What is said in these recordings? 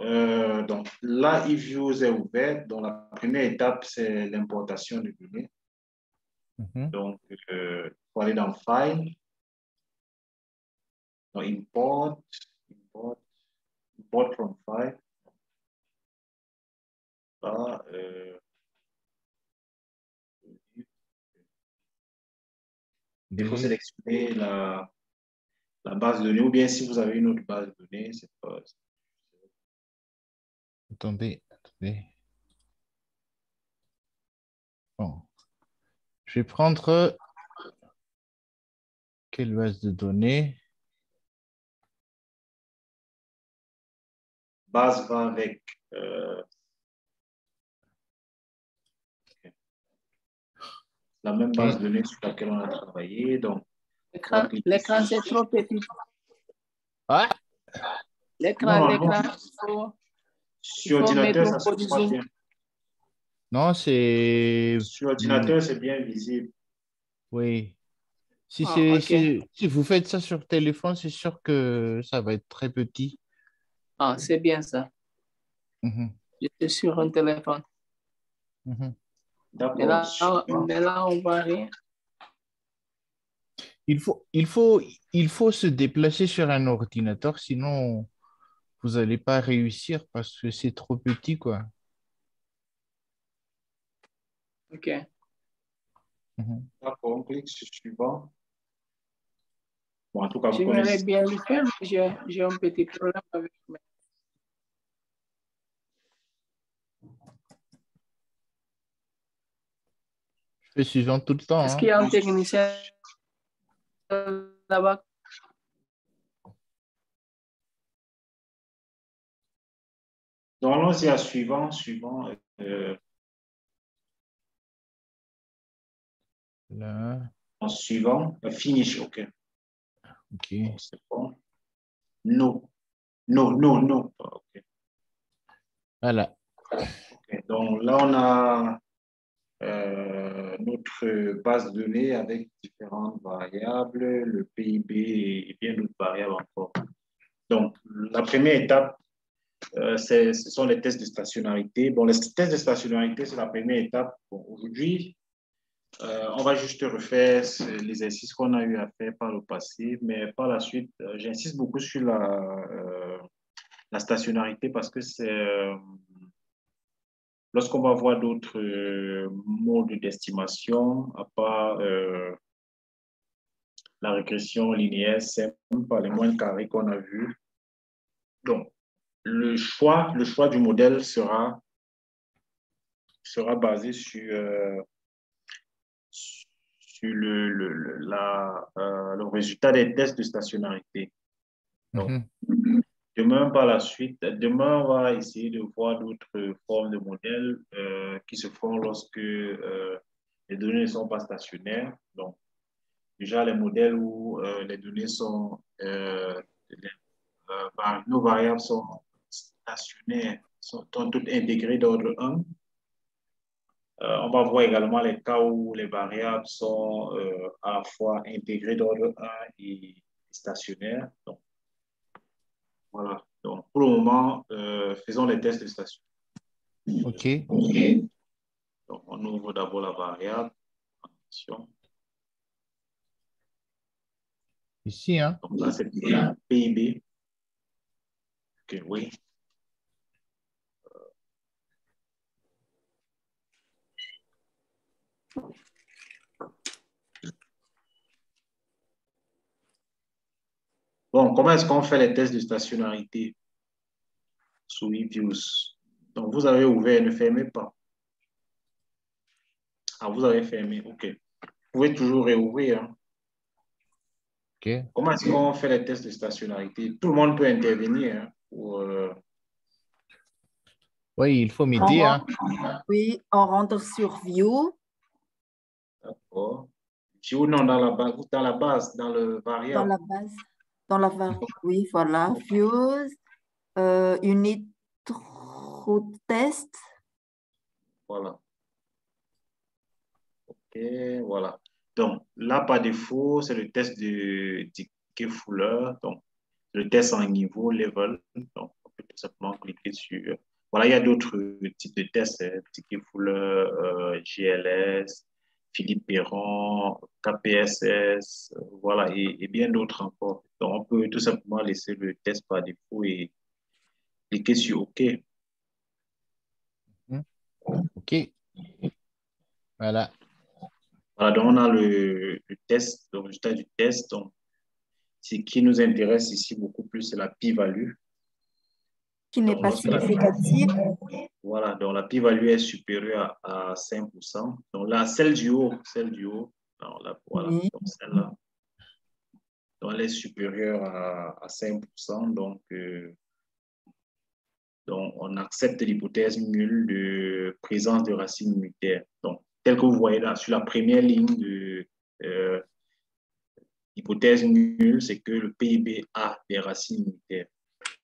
Donc là, eViews est ouvert. Donc, la première étape, c'est l'importation de données. Donc, il faut aller dans File, dans Import from File. Là, il faut sélectionner la base de données, ou bien si vous avez une autre base de données, c'est pas... Attendez. Bon. Je vais prendre quelle base de données? Base va avec la même base de données sur laquelle on a travaillé. Donc, l'écran, c'est trop petit. Ah! L'écran, sur ordinateur, ça se voit bien. Non, c'est... Sur ordinateur, c'est bien visible. Oui. Si, si vous faites ça sur téléphone, c'est sûr que ça va être très petit. Ah, c'est bien ça. J'étais sur un téléphone. D'accord. Mais là, on va rien. Il faut se déplacer sur un ordinateur, sinon vous n'allez pas réussir parce que c'est trop petit, quoi. OK. D'accord, on clique sur suivant. Bon, en tout cas, j'aimerais bien le faire, mais j'ai un petit problème avec moi. Je fais suivant tout le temps. Est-ce qu'il y a un technicien là-bas? Donc, allons-y à suivant. Là. En suivant, finish, OK. OK. C'est bon. No. OK. Voilà. Okay. Donc, là, on a notre base de données avec différentes variables, le PIB et bien d'autres variables encore. Donc, la première étape, ce sont les tests de stationnarité. Bon, les tests de stationnarité, c'est la première étape. Bon, aujourd'hui, on va juste refaire l'exercice qu'on a eu à faire par le passé, mais par la suite, j'insiste beaucoup sur la stationnarité parce que c'est lorsqu'on va voir d'autres modes d'estimation, à part la régression linéaire simple par les moyens carrés qu'on a vus. Donc, le choix du modèle sera basé sur le résultat des tests de stationnarité. Donc, demain, par la suite, on va essayer de voir d'autres formes de modèles qui se font lorsque les données ne sont pas stationnaires. Donc, déjà, les modèles où les données sont, nos variables sont stationnaires, sont toutes intégrées d'ordre 1. On va voir également les cas où les variables sont à la fois intégrées d'ordre 1 et stationnaires. Donc, voilà. Donc, pour le moment, faisons les tests de station. OK. Donc, on ouvre d'abord la variable. Ici, hein? Donc, là, c'est PIB. OK, oui. Bon, comment est-ce qu'on fait les tests de stationnarité sous eViews? Donc, vous avez ouvert, ne fermez pas. Ah, vous avez fermé, OK. Vous pouvez toujours réouvrir. Hein. OK. Comment est-ce qu'on fait les tests de stationnarité? Tout le monde peut intervenir. Hein, Oui, il faut m'aider. Hein. Oui, on rentre sur View. D'accord. View, non, dans la base, dans le variable. Dans la base. Oui, voilà. Views, unit root test. Voilà. OK, voilà. Donc, là, par défaut, c'est le test de Dickey-Fuller. Donc, le test en niveau, level. Donc, on peut tout simplement cliquer sur... Voilà, il y a d'autres types de tests, Ticket Fuller, GLS, Philippe Perron, KPSS, voilà, et bien d'autres encore. Donc, on peut tout simplement laisser le test par défaut et cliquer sur OK. OK. Voilà. Voilà, donc on a le test, le résultat du test. Donc, ce qui nous intéresse ici beaucoup plus, c'est la p-value. Qui n'est pas significative. Voilà, donc la p-value est supérieure à 5%. Donc là, celle du haut, alors là, voilà, Oui. donc celle-là, donc elle est supérieure à 5%. Donc, on accepte l'hypothèse nulle de présence de racines unitaires. Donc, tel que vous voyez là, sur la première ligne de hypothèse nulle, c'est que le PIB a des racines unitaires.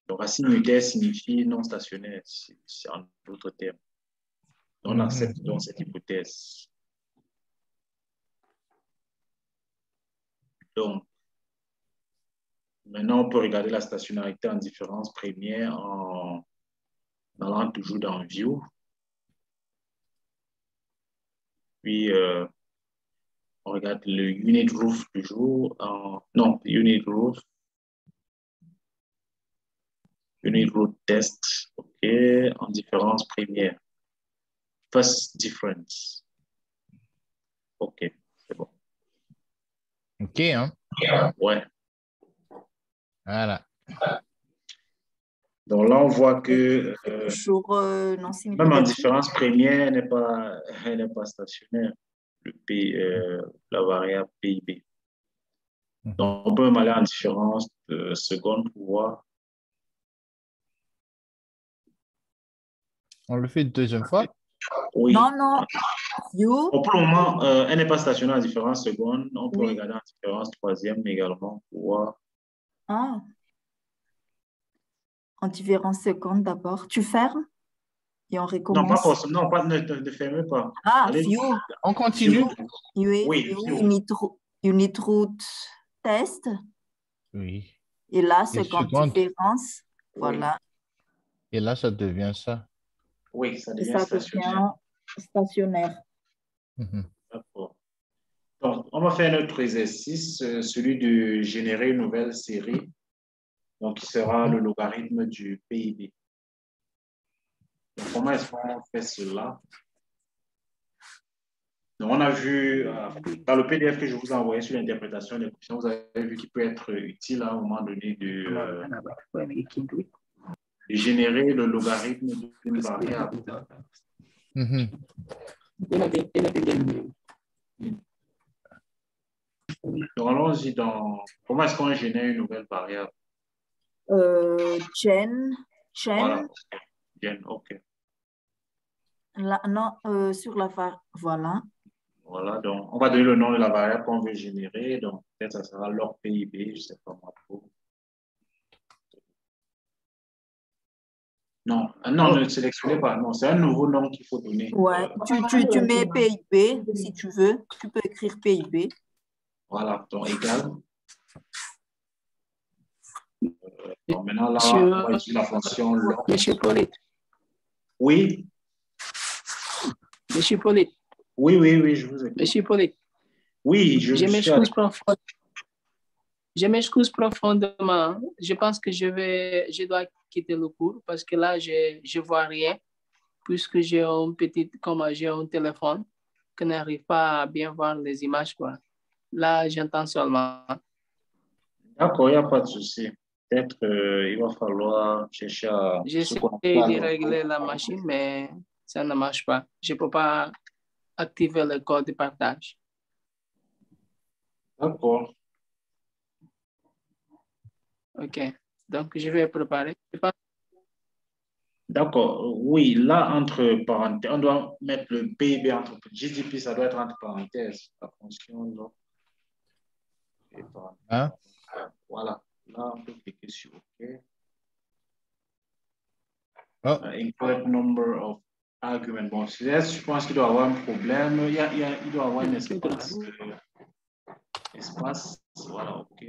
Donc, racine unitaire signifie non stationnaire, c'est en d'autres termes. On accepte donc cette hypothèse. Donc, maintenant, on peut regarder la stationnarité en différence première en allant toujours dans View. Puis, on regarde le unit roof toujours non, unit roof test, OK, en différence première. First difference. OK, c'est bon. OK, hein? Ouais. Voilà. Donc là, on voit que Toujours non même en significatif. différence première, elle n'est pas stationnaire, la variable PIB. Donc, on peut même aller en différence seconde pour voir. On le fait une deuxième fois? Oui. Non, non. View. Pour le moment, elle n'est pas stationnaire en différence seconde. On peut Oui. regarder en différence troisième également pour voir. Ah. En différence seconde d'abord. Tu fermes et on Non, recommence. pas forcément. Non, ne fermez pas. Ah, Allez. view. On continue? Oui, Oui, view. Unit route test. Oui. Et là, Et seconde seconde. différence. Oui. Voilà. Et là, ça devient ça. Oui, ça Et devient ça stationnaire. devient stationnaire. D'accord. Donc, on va faire notre exercice, celui de générer une nouvelle série, donc qui sera le logarithme du PIB. Donc, comment est-ce qu'on fait cela? Donc, on a vu dans le PDF que je vous ai envoyé sur l'interprétation des questions, vous avez vu qu'il peut être utile à un moment donné de générer le logarithme d'une variable. Donc, allons-y dans comment est-ce qu'on génère une nouvelle variable? Chain. Voilà, Gen, OK. Là, non, sur la variable. Voilà. Voilà, donc on va donner le nom de la variable qu'on veut générer. Donc, peut-être ça sera log PIB, je ne sais pas moi trop. Non, non, ne sélectionnez pas. Non, c'est un nouveau nom qu'il faut donner. Ouais, tu mets PIB si tu veux. Tu peux écrire PIB. Voilà, donc égal. Donc maintenant, là, Monsieur, on va utiliser la fonction log. Monsieur Paulette. Oui, Monsieur Paulette. oui, je vous écoute. Monsieur Paulette. Oui, je m'excuse profondément. Je pense que je dois quitter le cours parce que là, je ne vois rien puisque j'ai un téléphone qui n'arrive pas à bien voir les images, quoi. Là, j'entends seulement. D'accord, il n'y a pas de souci. Peut-être il va falloir chercher à... J'essaie de régler la machine, mais ça ne marche pas. Je ne peux pas activer le code de partage. D'accord. OK. Donc, je vais préparer. D'accord. Oui, là, entre parenthèses, on doit mettre le PIB entre GDP, ça doit être entre parenthèses. La fonction, là. Hein? Voilà. Là, on peut cliquer sur OK. Oh. Incorrect number of arguments. Bon, je pense qu'il doit y avoir un problème. Il doit y avoir un espace. Espace. Voilà, OK.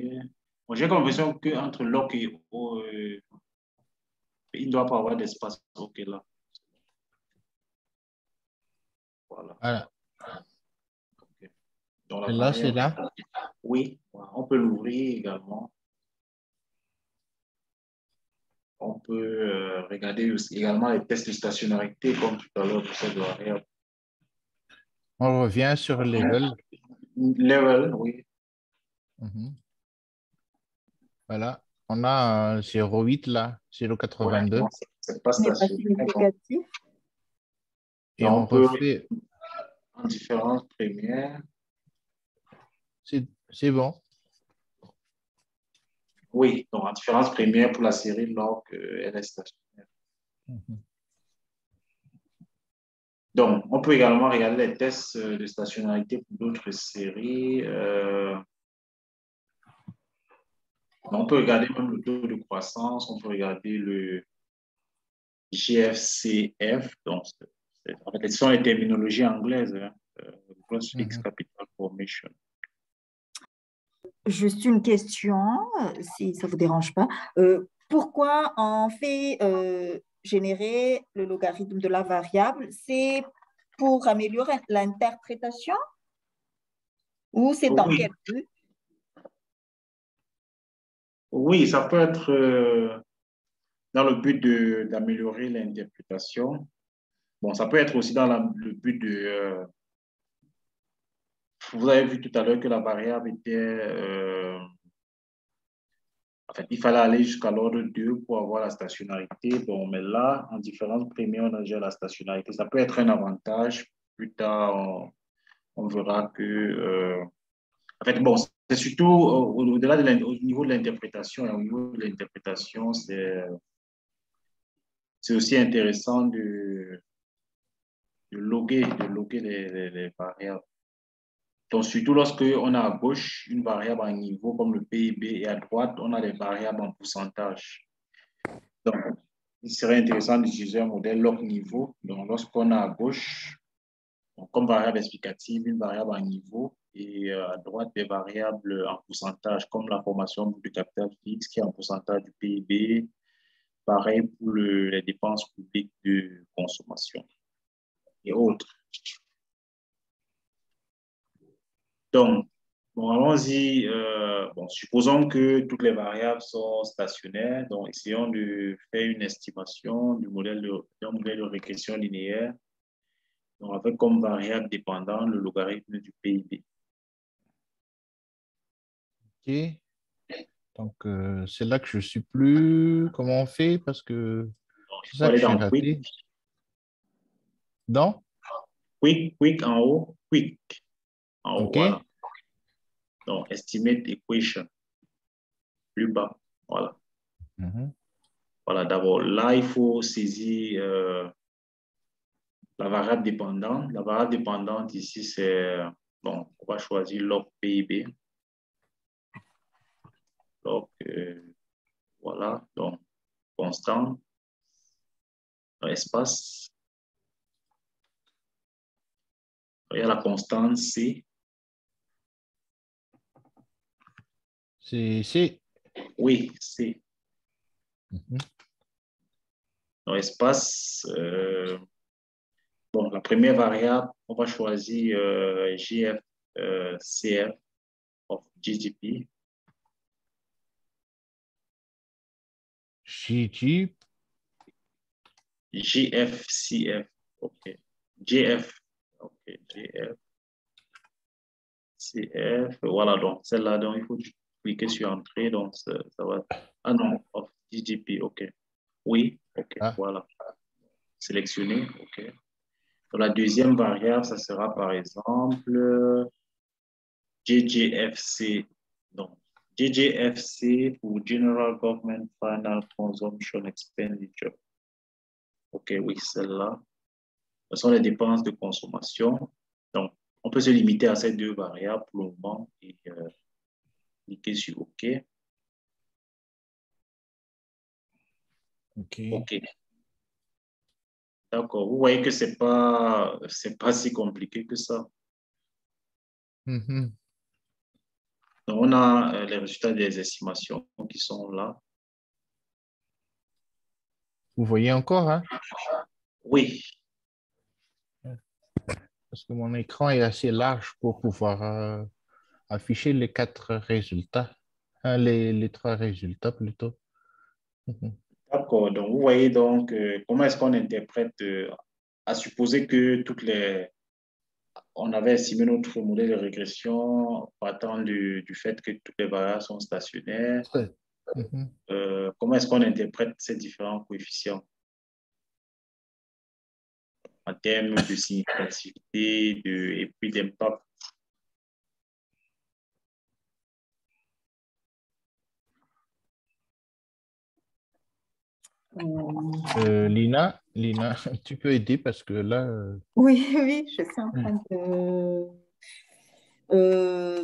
Bon, j'ai l'impression qu'entre lock et Il ne doit pas avoir d'espace. OK, là. Voilà. Voilà. Okay. Donc, Et là, c'est là. Oui, on peut l'ouvrir également. On peut regarder aussi également les tests de stationnarité, comme tout à l'heure pour cette variable. On revient sur level. Level, oui. Voilà. On a 0,8 là, 0,82. Ouais, c'est pas Ce n'est pas stationnaire. significatif. Et Donc, on on peut, refait. en différence première. C'est bon. Oui, donc en différence première pour la série log, elle est stationnaire. Donc, on peut également regarder les tests de stationnarité pour d'autres séries. On peut regarder même le taux de croissance, on peut regarder le GFCF. Donc, en fait, ce sont les terminologies anglaises. Hein, Gross Fixed Capital Formation. Juste une question, si ça ne vous dérange pas. Pourquoi on fait générer le logarithme de la variable? C'est pour améliorer l'interprétation ou c'est dans Oui, quel but? oui, ça peut être dans le but d'améliorer l'interprétation. Bon, ça peut être aussi dans le but de... vous avez vu tout à l'heure que la variable était... en fait, il fallait aller jusqu'à l'ordre 2 pour avoir la stationnarité. Bon, mais là, en différence première, on a déjà la stationnarité. Ça peut être un avantage. Plus tard, on verra que... en fait, bon, c'est surtout au-delà au niveau de l'interprétation. Et au niveau de l'interprétation, c'est aussi intéressant de loguer les variables. Donc, surtout lorsque on a à gauche une variable en niveau comme le PIB et à droite, on a des variables en pourcentage. Donc, il serait intéressant d'utiliser un modèle log niveau. Donc, lorsqu'on a à gauche, comme variable explicative, une variable en niveau et à droite des variables en pourcentage, comme la formation du capital fixe qui est en pourcentage du PIB. Pareil pour les dépenses publiques de consommation et autres. Donc, bon, allons-y. Bon, supposons que toutes les variables sont stationnaires. Donc, essayons de faire une estimation d'un modèle de régression linéaire. Donc, avec comme variable dépendante le logarithme du PIB. OK. Donc, c'est là que je ne suis plus. Comment on fait? Parce que c'est Il faut ça que aller j'ai dans Quick. raté. Non? Quick en haut. Quick en haut, OK. voilà. Donc, estimate equation. Plus bas, voilà. Voilà, d'abord, là, il faut saisir la variable dépendante. La variable dépendante ici, c'est, bon, on va choisir log PIB. Log, voilà, donc, constant, espace. Il y a la constante C. C'est. Oui, C. Donc, espace, bon, la première variable, on va choisir GFCF of GDP. GFCF, OK. GF, OK, GFCF, voilà, donc celle-là, donc il faut cliquer sur Entrée, donc ça va. Ah non, of GDP, OK. Oui, OK, voilà. Sélectionner, OK. Donc, la deuxième variable, ça sera par exemple GGFC. Donc, GGFC pour General Government Final Consumption Expenditure. OK, oui, celle-là. Ce sont les dépenses de consommation. Donc, on peut se limiter à ces deux variables pour le moment et cliquer sur OK. OK. D'accord. Vous voyez que c'est pas si compliqué que ça. Donc, on a les résultats des estimations qui sont là. Vous voyez encore, hein? Oui, Parce que mon écran est assez large pour pouvoir afficher les quatre résultats. Les trois résultats plutôt. Mhm. d'accord. Donc, vous voyez donc comment est-ce qu'on interprète, à supposer que on avait estimé notre modèle de régression partant du fait que toutes les variables sont stationnaires. Mhm. Comment est-ce qu'on interprète ces différents coefficients en termes de significativité et puis d'impact? Lina, tu peux aider parce que là, Oui, oui, je suis en train de... Euh,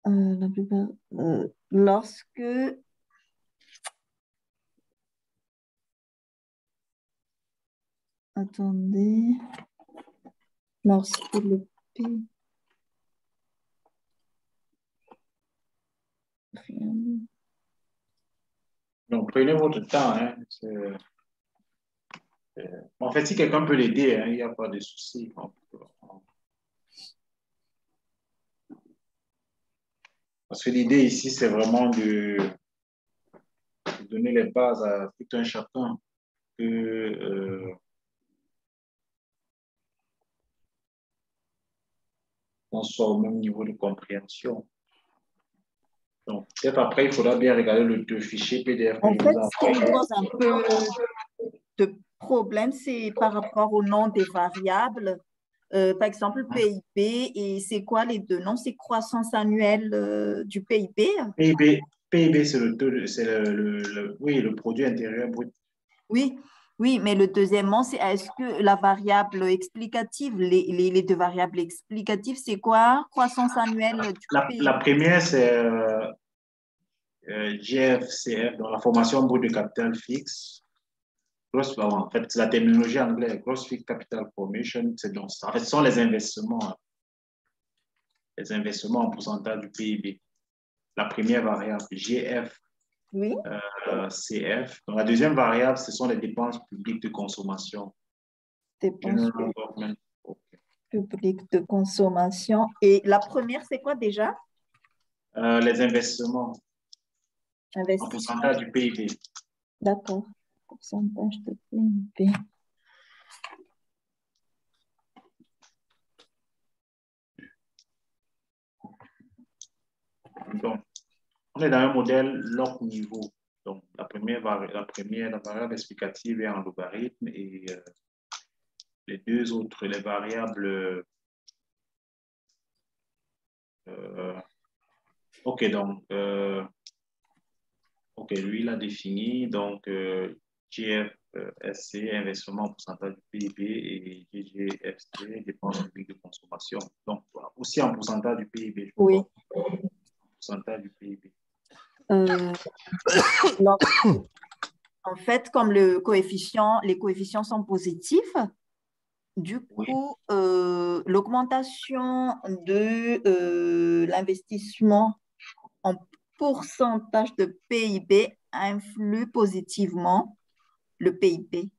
la plupart, lorsque... Attendez. Lorsque le P... Donc, prenez votre temps. Hein. En fait, si quelqu'un peut l'aider, hein, il n'y a pas de souci. Parce que l'idée ici, c'est vraiment de donner les bases à tout un chacun. Qu'on soit au même niveau de compréhension. Donc, peut-être après, il faudra bien regarder le fichier PDF. En fait, ce qui nous pose un peu de problème, c'est par rapport au nom des variables. Par exemple, PIB, et c'est quoi les deux noms? C'est croissance annuelle du PIB? PIB, c'est le taux, c'est oui, le produit intérieur brut. Oui, oui, mais le deuxièmement, c'est est-ce que la variable explicative, les deux variables explicatives, c'est quoi? Croissance annuelle du PIB? La première, c'est GFCF, donc la formation brute de capital fixe. En fait, c'est la terminologie anglaise, Gross Fixed Capital Formation, c'est donc ça. En fait, ce sont les investissements en pourcentage du PIB. La première variable, GF, Oui, CF. Donc, la deuxième variable, ce sont les dépenses publiques de consommation. dépenses publiques de consommation. Et la première, c'est quoi déjà? Les investissements en Investissement. pourcentage du PIB. D'accord. Pourcentage de PIB. Donc, on est dans un modèle log niveau. Donc, la variable explicative est en logarithme et les deux autres, les variables. OK, donc, OK, lui, il a défini. Donc, GFSC, investissement en pourcentage du PIB, et GGFC, dépenses publiques de consommation. Donc, voilà, aussi en pourcentage du PIB. Oui. Pourcentage du PIB. En fait, comme les coefficients sont positifs, du coup, l'augmentation de l'investissement en pourcentage de PIB influe positivement le PIB.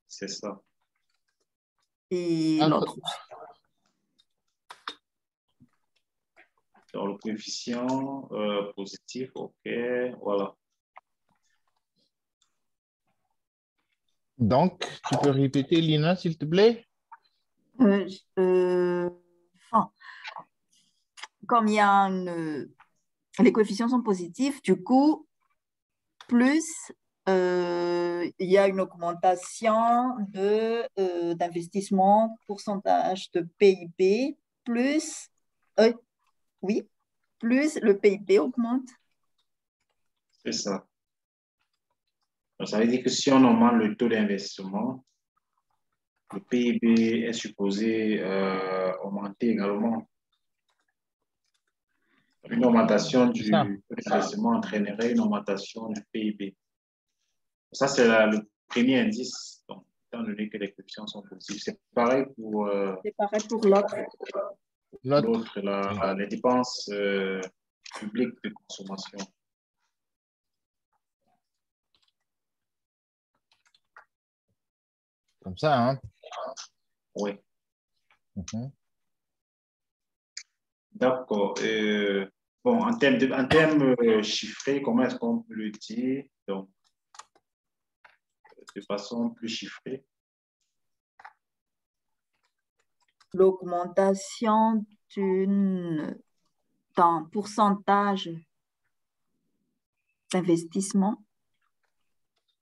C'est ça. Et l'autre. Donc, le coefficient positif, OK, voilà. Donc, tu peux répéter, Lina, s'il te plaît? Comme il y a les coefficients sont positifs, du coup, plus il y a une augmentation d'investissement, pourcentage de PIB, plus, oui, plus le PIB augmente. C'est ça. Donc, ça veut dire que si on augmente le taux d'investissement, le PIB est supposé augmenter également. Une augmentation du taux d'investissement entraînerait une augmentation du PIB. Ça, c'est le premier indice. Donc, étant donné que les coefficients sont positifs, c'est pareil pour... C'est pareil pour l'autre. L'autre, les dépenses publiques de consommation. Comme ça, hein? Oui. Mhm. D'accord. Bon, en termes chiffrés, comment est-ce qu'on peut le dire? Donc, de façon plus chiffrée. L'augmentation d'un pourcentage d'investissement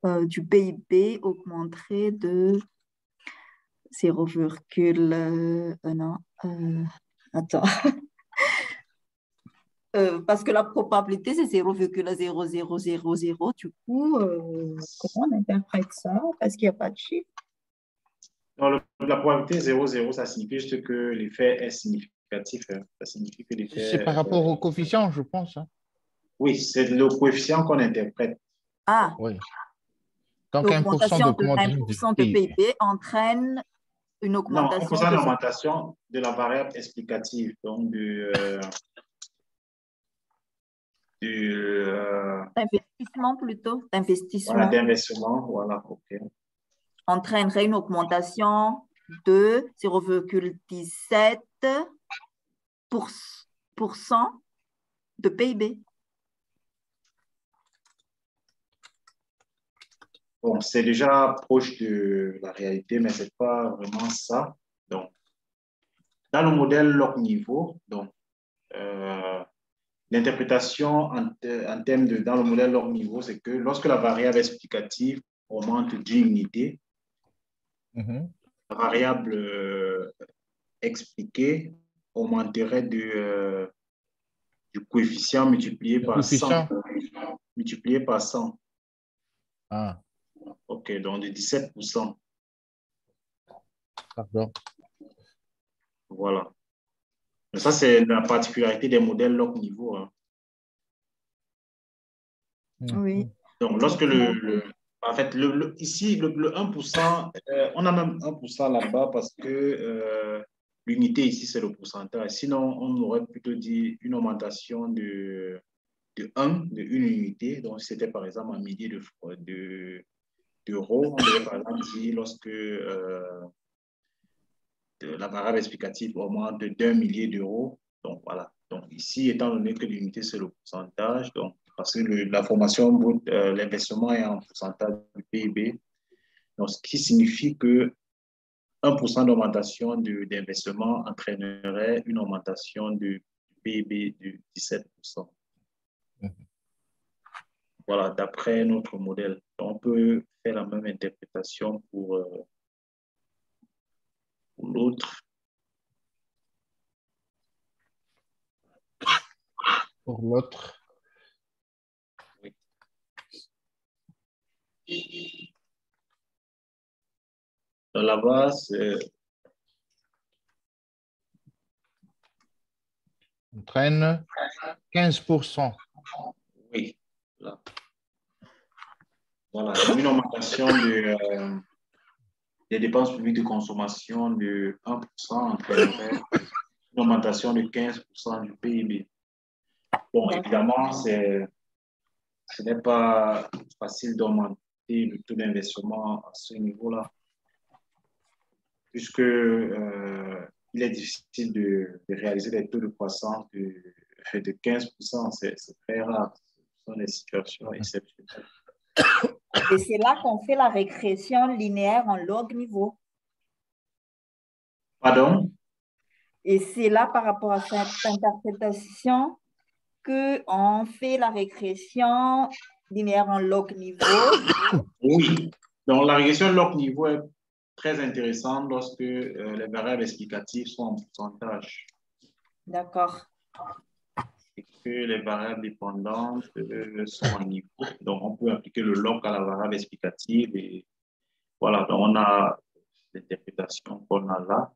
du PIB augmenterait de 0, non, attends. Parce que la probabilité, c'est 0,0000. Du coup, comment on interprète ça? Parce qu'il n'y a pas de chiffre. Non, la probabilité 0,0, ça signifie juste que l'effet est significatif. Hein. Ça signifie que l'effet... C'est par rapport au coefficient, je pense. Hein? Oui, c'est le coefficient qu'on interprète. Ah, oui. Donc, l'augmentation 1% de 1% de PIB entraîne une augmentation non, 1% d'augmentation de la variable explicative. Donc, d'investissement plutôt, voilà, d'investissement, voilà, ok. Entraînerait une augmentation de 0,17% de PIB. Bon, c'est déjà proche de la réalité, mais ce n'est pas vraiment ça. Donc, dans le modèle log niveau, donc, l'interprétation en termes de, dans le modèle log niveau, c'est que lorsque la variable explicative augmente d'une unité, la variable expliquée augmenterait du coefficient multiplié par 100. Multiplié par 100. Ah. OK, donc de 17%. Pardon. Voilà. Mais ça, c'est la particularité des modèles log niveau. Hein. Oui. Donc, lorsque en fait, ici, le 1%, on a même 1% là-bas parce que l'unité ici, c'est le pourcentage. Sinon, on aurait plutôt dit une augmentation de 1, de une unité. Donc, si c'était par exemple un millier d'euros, on devrait par exemple dire lorsque la variable explicative augmente d'1 millier d'euros. Donc, voilà. Donc, ici, étant donné que l'unité, c'est le pourcentage, donc, parce que la formation brute, l'investissement est en pourcentage du PIB, donc, ce qui signifie que 1% d'augmentation d'investissement entraînerait une augmentation du PIB de 17%. Voilà, d'après notre modèle. Donc, on peut faire la même interprétation pour l'autre. Pour l'autre. Oui. Là-bas, c'est... Entraîne 15%. Oui. Là. Voilà, une augmentation des dépenses publiques de consommation de 1% entraînerait une augmentation de 15% du PIB. Bon, évidemment, ce n'est pas facile d'augmenter le taux d'investissement à ce niveau-là, puisque il est difficile de réaliser des taux de croissance de 15%. C'est très rare. Ce sont des situations exceptionnelles. Et c'est là qu'on fait la régression linéaire en log niveau. Pardon? Et c'est là, par rapport à cette interprétation, qu'on fait la régression linéaire en log niveau. Oui. Donc, la régression log niveau est très intéressante lorsque les variables explicatives sont en pourcentage. D'accord. Et que les variables dépendantes sont en niveau. Donc, on peut appliquer le log à la variable explicative. Et voilà, donc on a l'interprétation qu'on a là.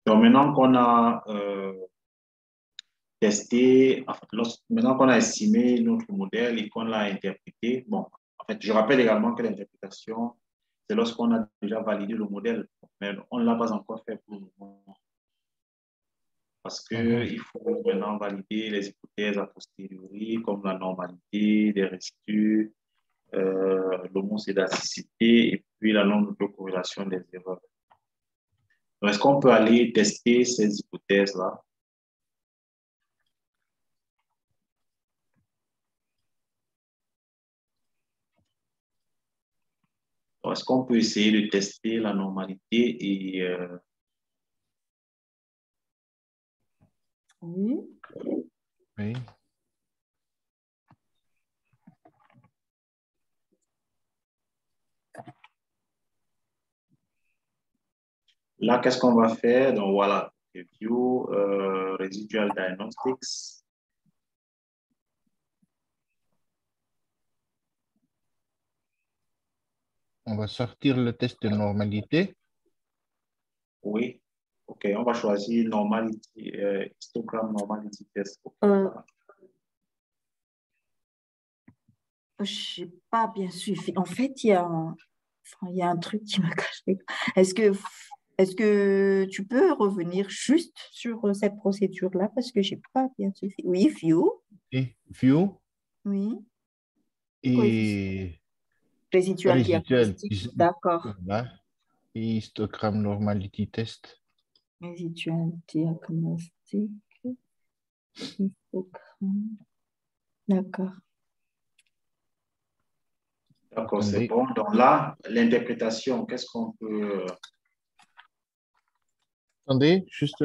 Donc, maintenant qu'on a testé, enfin, maintenant qu'on a estimé notre modèle et qu'on l'a interprété, bon, en fait, je rappelle également que l'interprétation, c'est lorsqu'on a déjà validé le modèle, mais on ne l'a pas encore fait pour le moment. parce qu'il faut maintenant valider les hypothèses a posteriori, comme la normalité des résidus, l'homocédasticité et puis la non-autocorrélation des erreurs. Donc, est-ce qu'on peut aller tester ces hypothèses-là? Est-ce qu'on peut essayer de tester la normalité et Oui. Oui. là, qu'est-ce qu'on va faire? Donc, voilà, View, Residual Diagnostics. On va sortir le test de normalité. Oui. OK, on va choisir Normality, Histogram Normality Test. Je n'ai pas bien suivi. En fait, il y a un truc qui me cache. Est-ce que tu peux revenir juste sur cette procédure-là parce que je n'ai pas bien suivi. Oui, view. Et view Oui. et Résidual résiduel. diagnostic. D'accord. Voilà. Et histogramme normality test. Résidual diagnostic. Histogramme. D'accord. D'accord, c'est bon. Donc là, l'interprétation, qu'est-ce qu'on peut... Attendez, juste...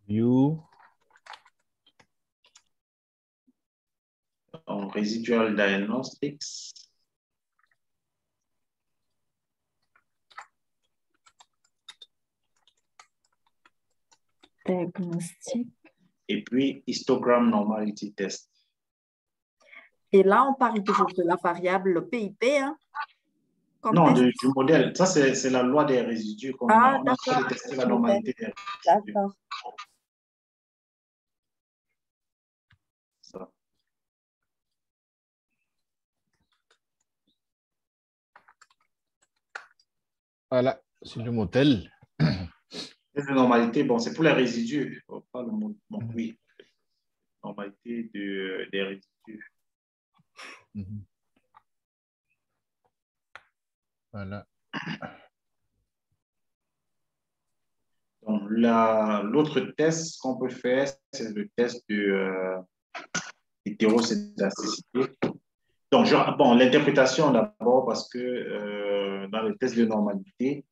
View. Donc, Residual Diagnostics. Diagnostic. Et puis, Histogram Normality Test. Et là, on parle toujours de la variable PIP, hein? Non, du modèle. Ça, c'est la loi des résidus. On a fait de tester la normalité des résidus. D'accord. Ça. Voilà, c'est le modèle. La normalité, bon, c'est pour les résidus. Pas le mot. Bon, oui. Normalité des résidus. Voilà. Donc, l'autre test qu'on peut faire, c'est le test de hétérocédasticité. Donc, bon, l'interprétation d'abord, parce que dans le test de normalité,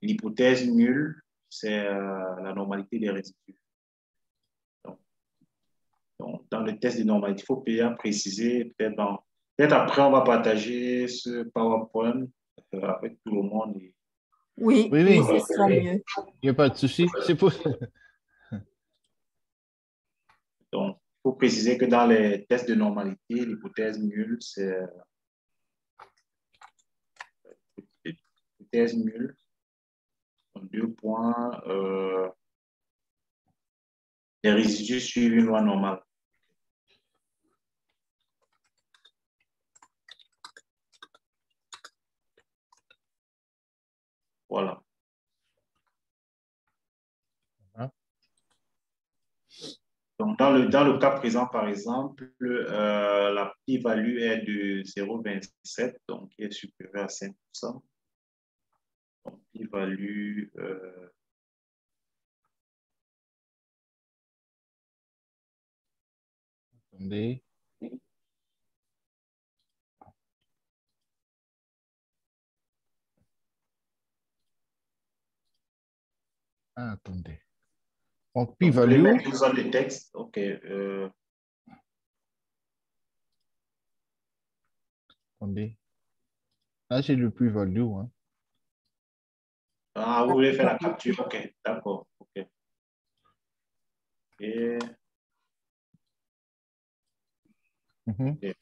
l'hypothèse nulle, c'est la normalité des résidus. Donc, dans le test de normalité, il faut bien préciser, peut-être après, on va partager ce PowerPoint avec tout le monde. Oui, ce sera mieux. Il n'y a pas de souci. C'est pour... Donc, il faut préciser que dans les tests de normalité, l'hypothèse nulle, c'est l'hypothèse nulle. Donc, 2 points. Les résidus suivent une loi normale. Voilà. Donc, dans le cas présent, par exemple, la p-value est de 0,27, donc qui est supérieur à 5%. Donc, p-value... Attendez. Ah, attendez. Donc, p-value... Vous voulez mettre dans le texte? OK. Attendez. Là, c'est le p-value. Hein. Ah, vous voulez faire la capture? OK, d'accord. OK. Et... Okay.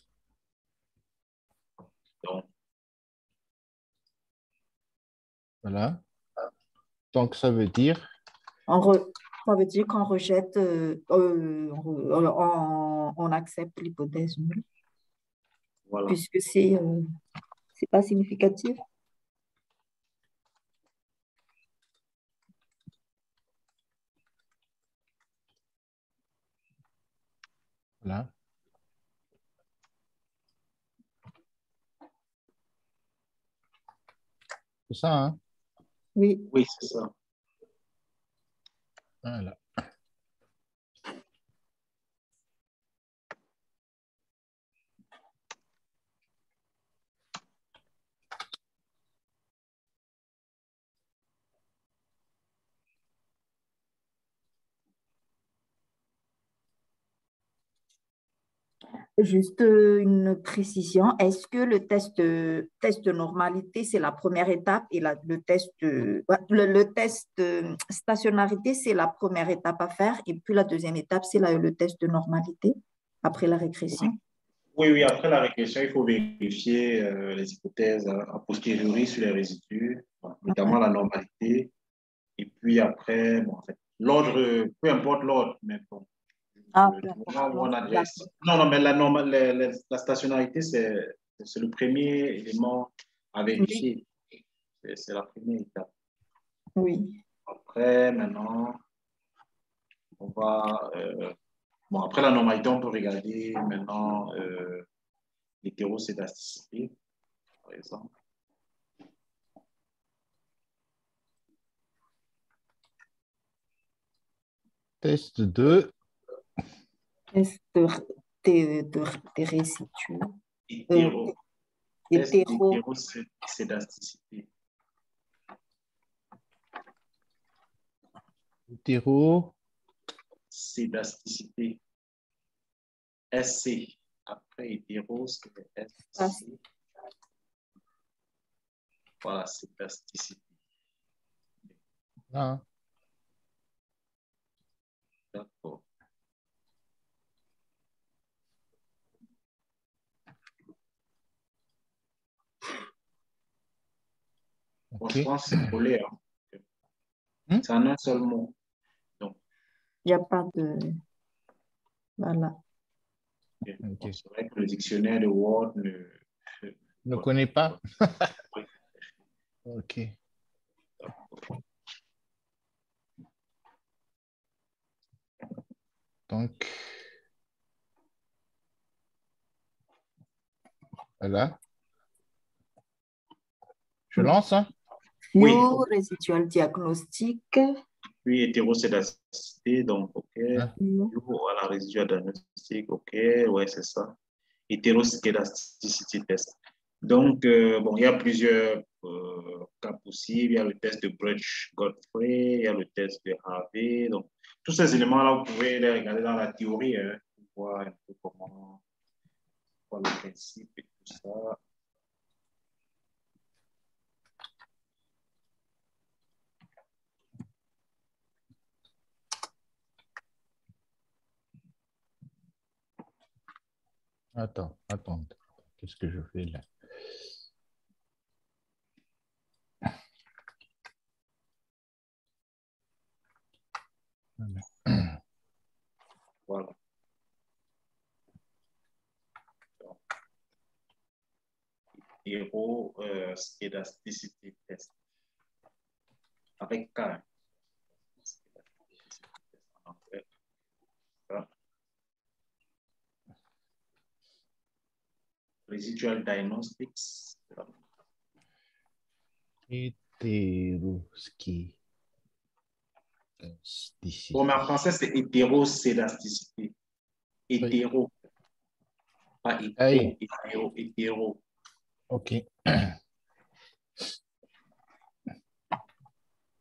Donc, voilà. Donc, ça veut dire... Ça veut dire qu'on rejette, on accepte l'hypothèse nulle, voilà. puisque c'est pas significatif. Voilà. C'est ça, hein? Oui. Oui, c'est ça. Voilà. Juste une précision. Est-ce que le test de normalité, c'est la première étape et le test, ouais, le test de stationnarité, c'est la première étape à faire et puis la deuxième étape, c'est le test de normalité après la régression? Oui, oui, après la régression, il faut vérifier les hypothèses a posteriori sur les résidus, Ouais. notamment la normalité. Et puis après, bon, en fait, l'ordre, peu importe l'ordre, mais bon, Ah, peu du importe. moment où on a déjà... D'accord. Non, non, mais la stationnarité, c'est le premier élément à Oui, vérifier. C'est la première étape. oui. Après, maintenant, on va... bon, après la normalité, on peut regarder maintenant l'hétérocédasticité, par exemple. Test 2. Test de résidus. Hétéro, test Hétéro. d'hétérocédasticité. Hétéro. Cédasticité. SC. Après hétéro, c'est SC. Voilà, cédasticité. Ah. D'accord. Bon, je OK. pense que c'est collé. Hmm? C'est en un seul mot. Donc, Il n'y a pas de... Voilà. OK. bon, c'est vrai que le dictionnaire de Word Ne connais pas? OK. Donc, voilà. Je lance, hein? Oui, Few residual diagnostic. puis hétérocédasticité, donc, OK. Hein? Voilà, résidual diagnostic, OK, ouais, c'est ça. Hétérocédasticité test. Donc, bon, il y a plusieurs cas possibles. Il y a le test de Birch-Godfrey, il y a le test de Harvey. Donc, tous ces éléments-là, vous pouvez les regarder dans la théorie, hein, pour voir un peu comment, quoi le principe et tout ça. Attends. Qu'est-ce que je fais là? Voilà. Donc, hétérocédasticité test. Avec K. Hein. Residual diagnostics. Hétéroski. Bon, mais en français, c'est hétérocédasticité. Hétéro, pas Hey. hétéro. OK.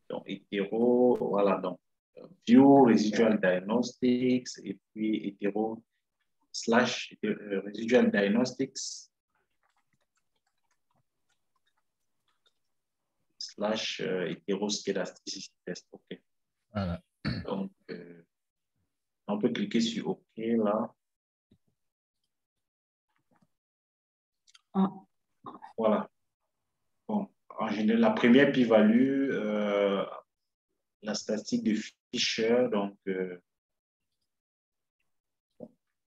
Donc, hétéro, voilà. Donc, view, residual diagnostics, et puis hétéro slash residual diagnostics slash hétéroscédasticité test. OK. Voilà. Donc, on peut cliquer sur OK là. Ah. Voilà. Bon, en général, la première p-value, la statistique de Fisher, donc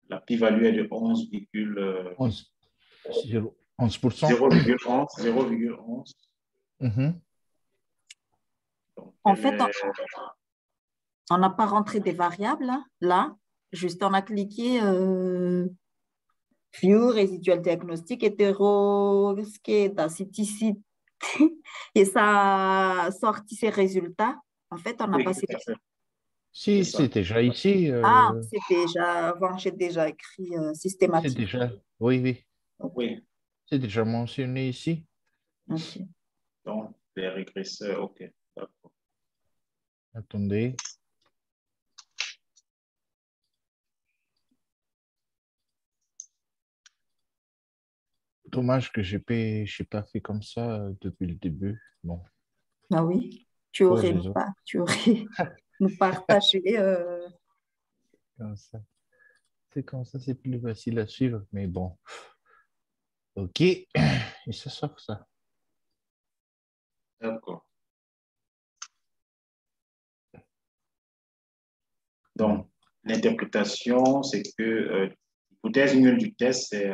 la p-value est de 11. 11%. 0,11. 0,11. Donc, En fait, on n'a pas rentré des variables là. juste on a cliqué View Residual Diagnostic Heteroscedasticity et ça a sorti ses résultats. En fait, on a Oui, passé. tout à fait. C'est Si, ça. c'est déjà ici. Ah, c'est déjà, avant, j'ai déjà écrit C'est systématique. déjà, oui, oui, Ok, Oui, c'est déjà mentionné ici. ok. donc les régresseurs, OK. D'accord. Attendez. Dommage que j'ai pas fait comme ça depuis le début. Bon, Ah oui, pour les autres, tu aurais nous partagé. comme ça. C'est comme ça, c'est plus facile à suivre. Mais bon, ok. Et ça sort ça. D'accord. Hmm. Donc, l'interprétation, c'est que l'hypothèse nulle du test, c'est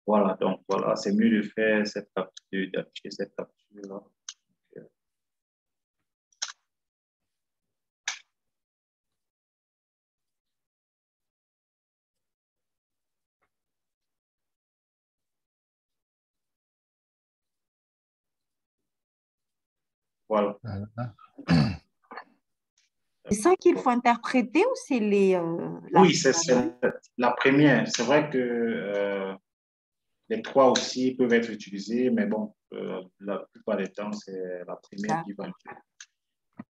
voilà, donc voilà, c'est mieux de faire cette capture, d'afficher cette capture-là. Voilà. Voilà. C'est ça qu'il faut interpréter ou c'est la Oui, c'est la première. C'est vrai que les trois aussi peuvent être utilisés, mais bon, la plupart des temps, c'est la première Ah, qui va être.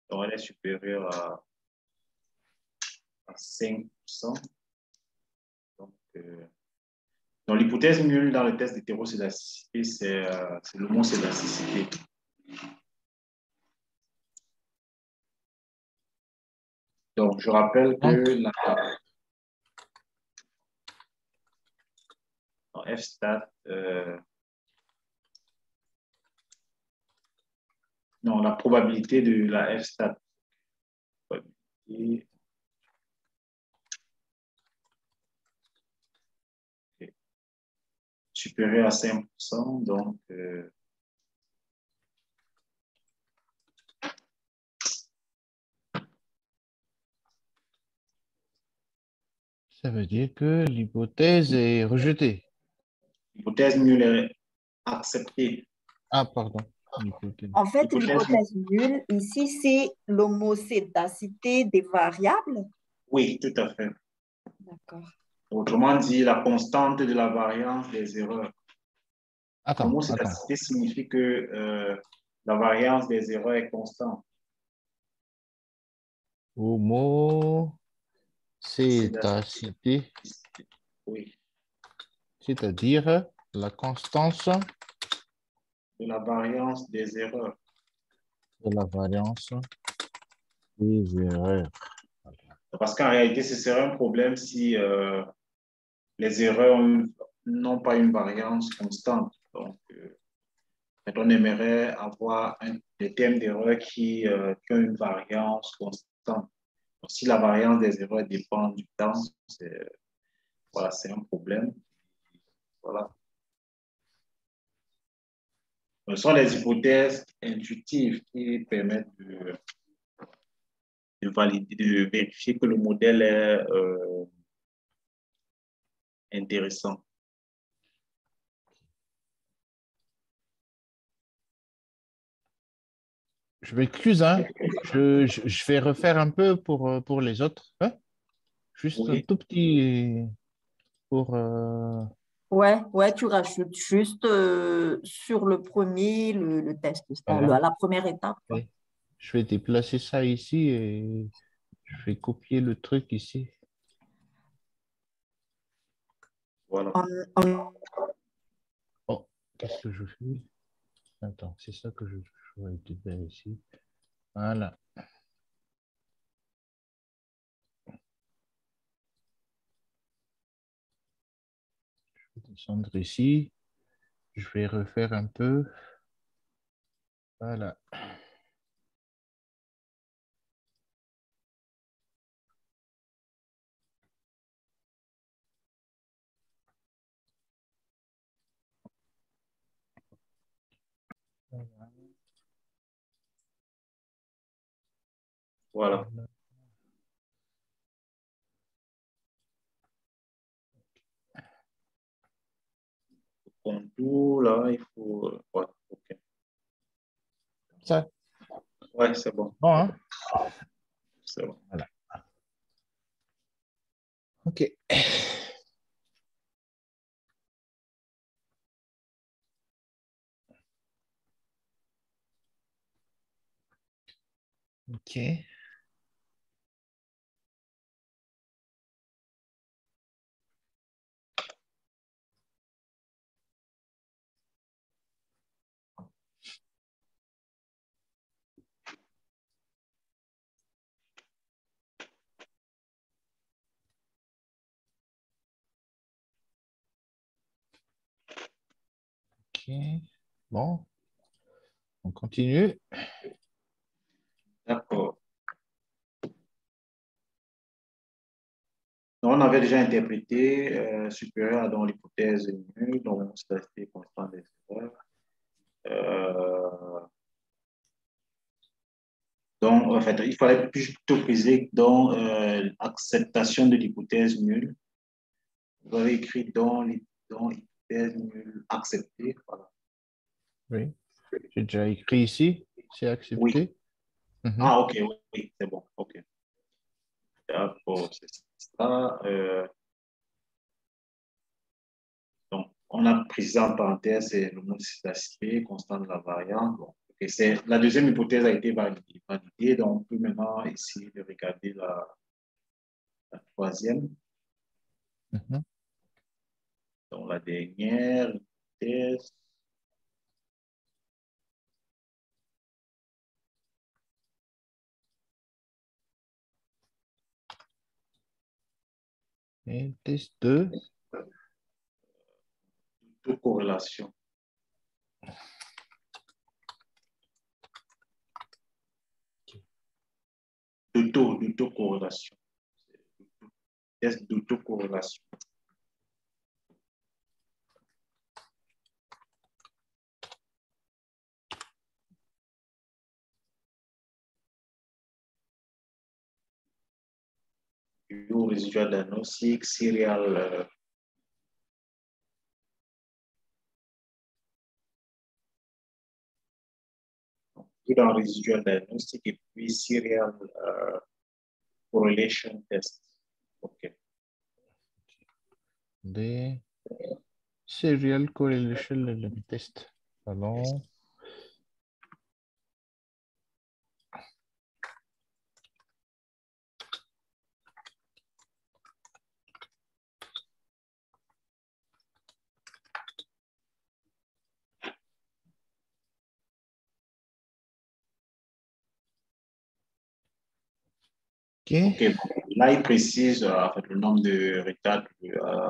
Donc, elle est supérieure à 5%. Donc, donc l'hypothèse nulle dans le test d'hétéroscédasticité, c'est l'homoscédasticité. Donc, je rappelle que Donc, dans F-stat, non, la probabilité de la F-stat probabilité est supérieure à 5%. Donc, ça veut dire que l'hypothèse est rejetée. l'hypothèse nulle est acceptée. Ah, pardon. L'hypothèse. en fait, L'hypothèse, l'hypothèse nulle, ici, c'est l'homocédacité des variables. oui, tout à fait. D'accord. Autrement dit, la constante de la variance des erreurs. Attends. L'homocédacité signifie que la variance des erreurs est constante. Homocédacité, Oui, c'est-à-dire la constance de la variance des erreurs. de la variance des erreurs. Parce qu'en réalité, ce serait un problème si les erreurs n'ont pas une variance constante. Donc, on aimerait avoir des thèmes d'erreurs qui ont une variance constante. Donc, si la variance des erreurs dépend du temps, voilà, c'est un problème. Voilà. Ce sont les hypothèses intuitives qui permettent de valider, de vérifier que le modèle est intéressant. Je m'excuse, hein. Je vais refaire un peu pour les autres. Hein. Juste un Oui, tout petit pour... Ouais, ouais, tu rajoutes juste sur le premier, le test, voilà. la première étape, quoi. Et je vais déplacer ça ici et je vais copier le truc ici. voilà. En- Oh, qu'est-ce que je fais? Attends, c'est ça que je vais faire ici. Voilà. Je vais descendre ici. Je vais refaire un peu. Voilà. Voilà. Contour, là, il faut... ouais, ok. Ça, Ouais, c'est bon. bon, hein? C'est bon. Voilà. OK. OK. OK. Bon, on continue. D'accord. Donc, on avait déjà interprété supérieur à dans l'hypothèse nulle, donc c'était constant des erreurs. Euh, donc, en fait, il fallait plutôt préciser dans acceptation de l'hypothèse nulle. Vous avez écrit dans l'hypothèse nulle acceptée. Voilà. Oui. J'ai déjà écrit ici. C'est Oui. accepté. Mhm. Ah, ok, oui, oui, c'est bon. Ok. D'accord, c'est ça. Donc, on a précisé en parenthèse, c'est le mode d'aspect constant de la variante. Bon, okay, la deuxième hypothèse a été validée, donc on peut maintenant essayer de regarder la troisième. Mhm. Donc, la dernière hypothèse. Et test 2. Autocorrélation. D'autocorrélation. Test d'autocorrélation. Du résidual diagnostic, serial. Dans residual diagnostic et puis serial correlation test. OK. Des serial correlation element test. Allons. OK. Là, il précise en fait, le nombre de retards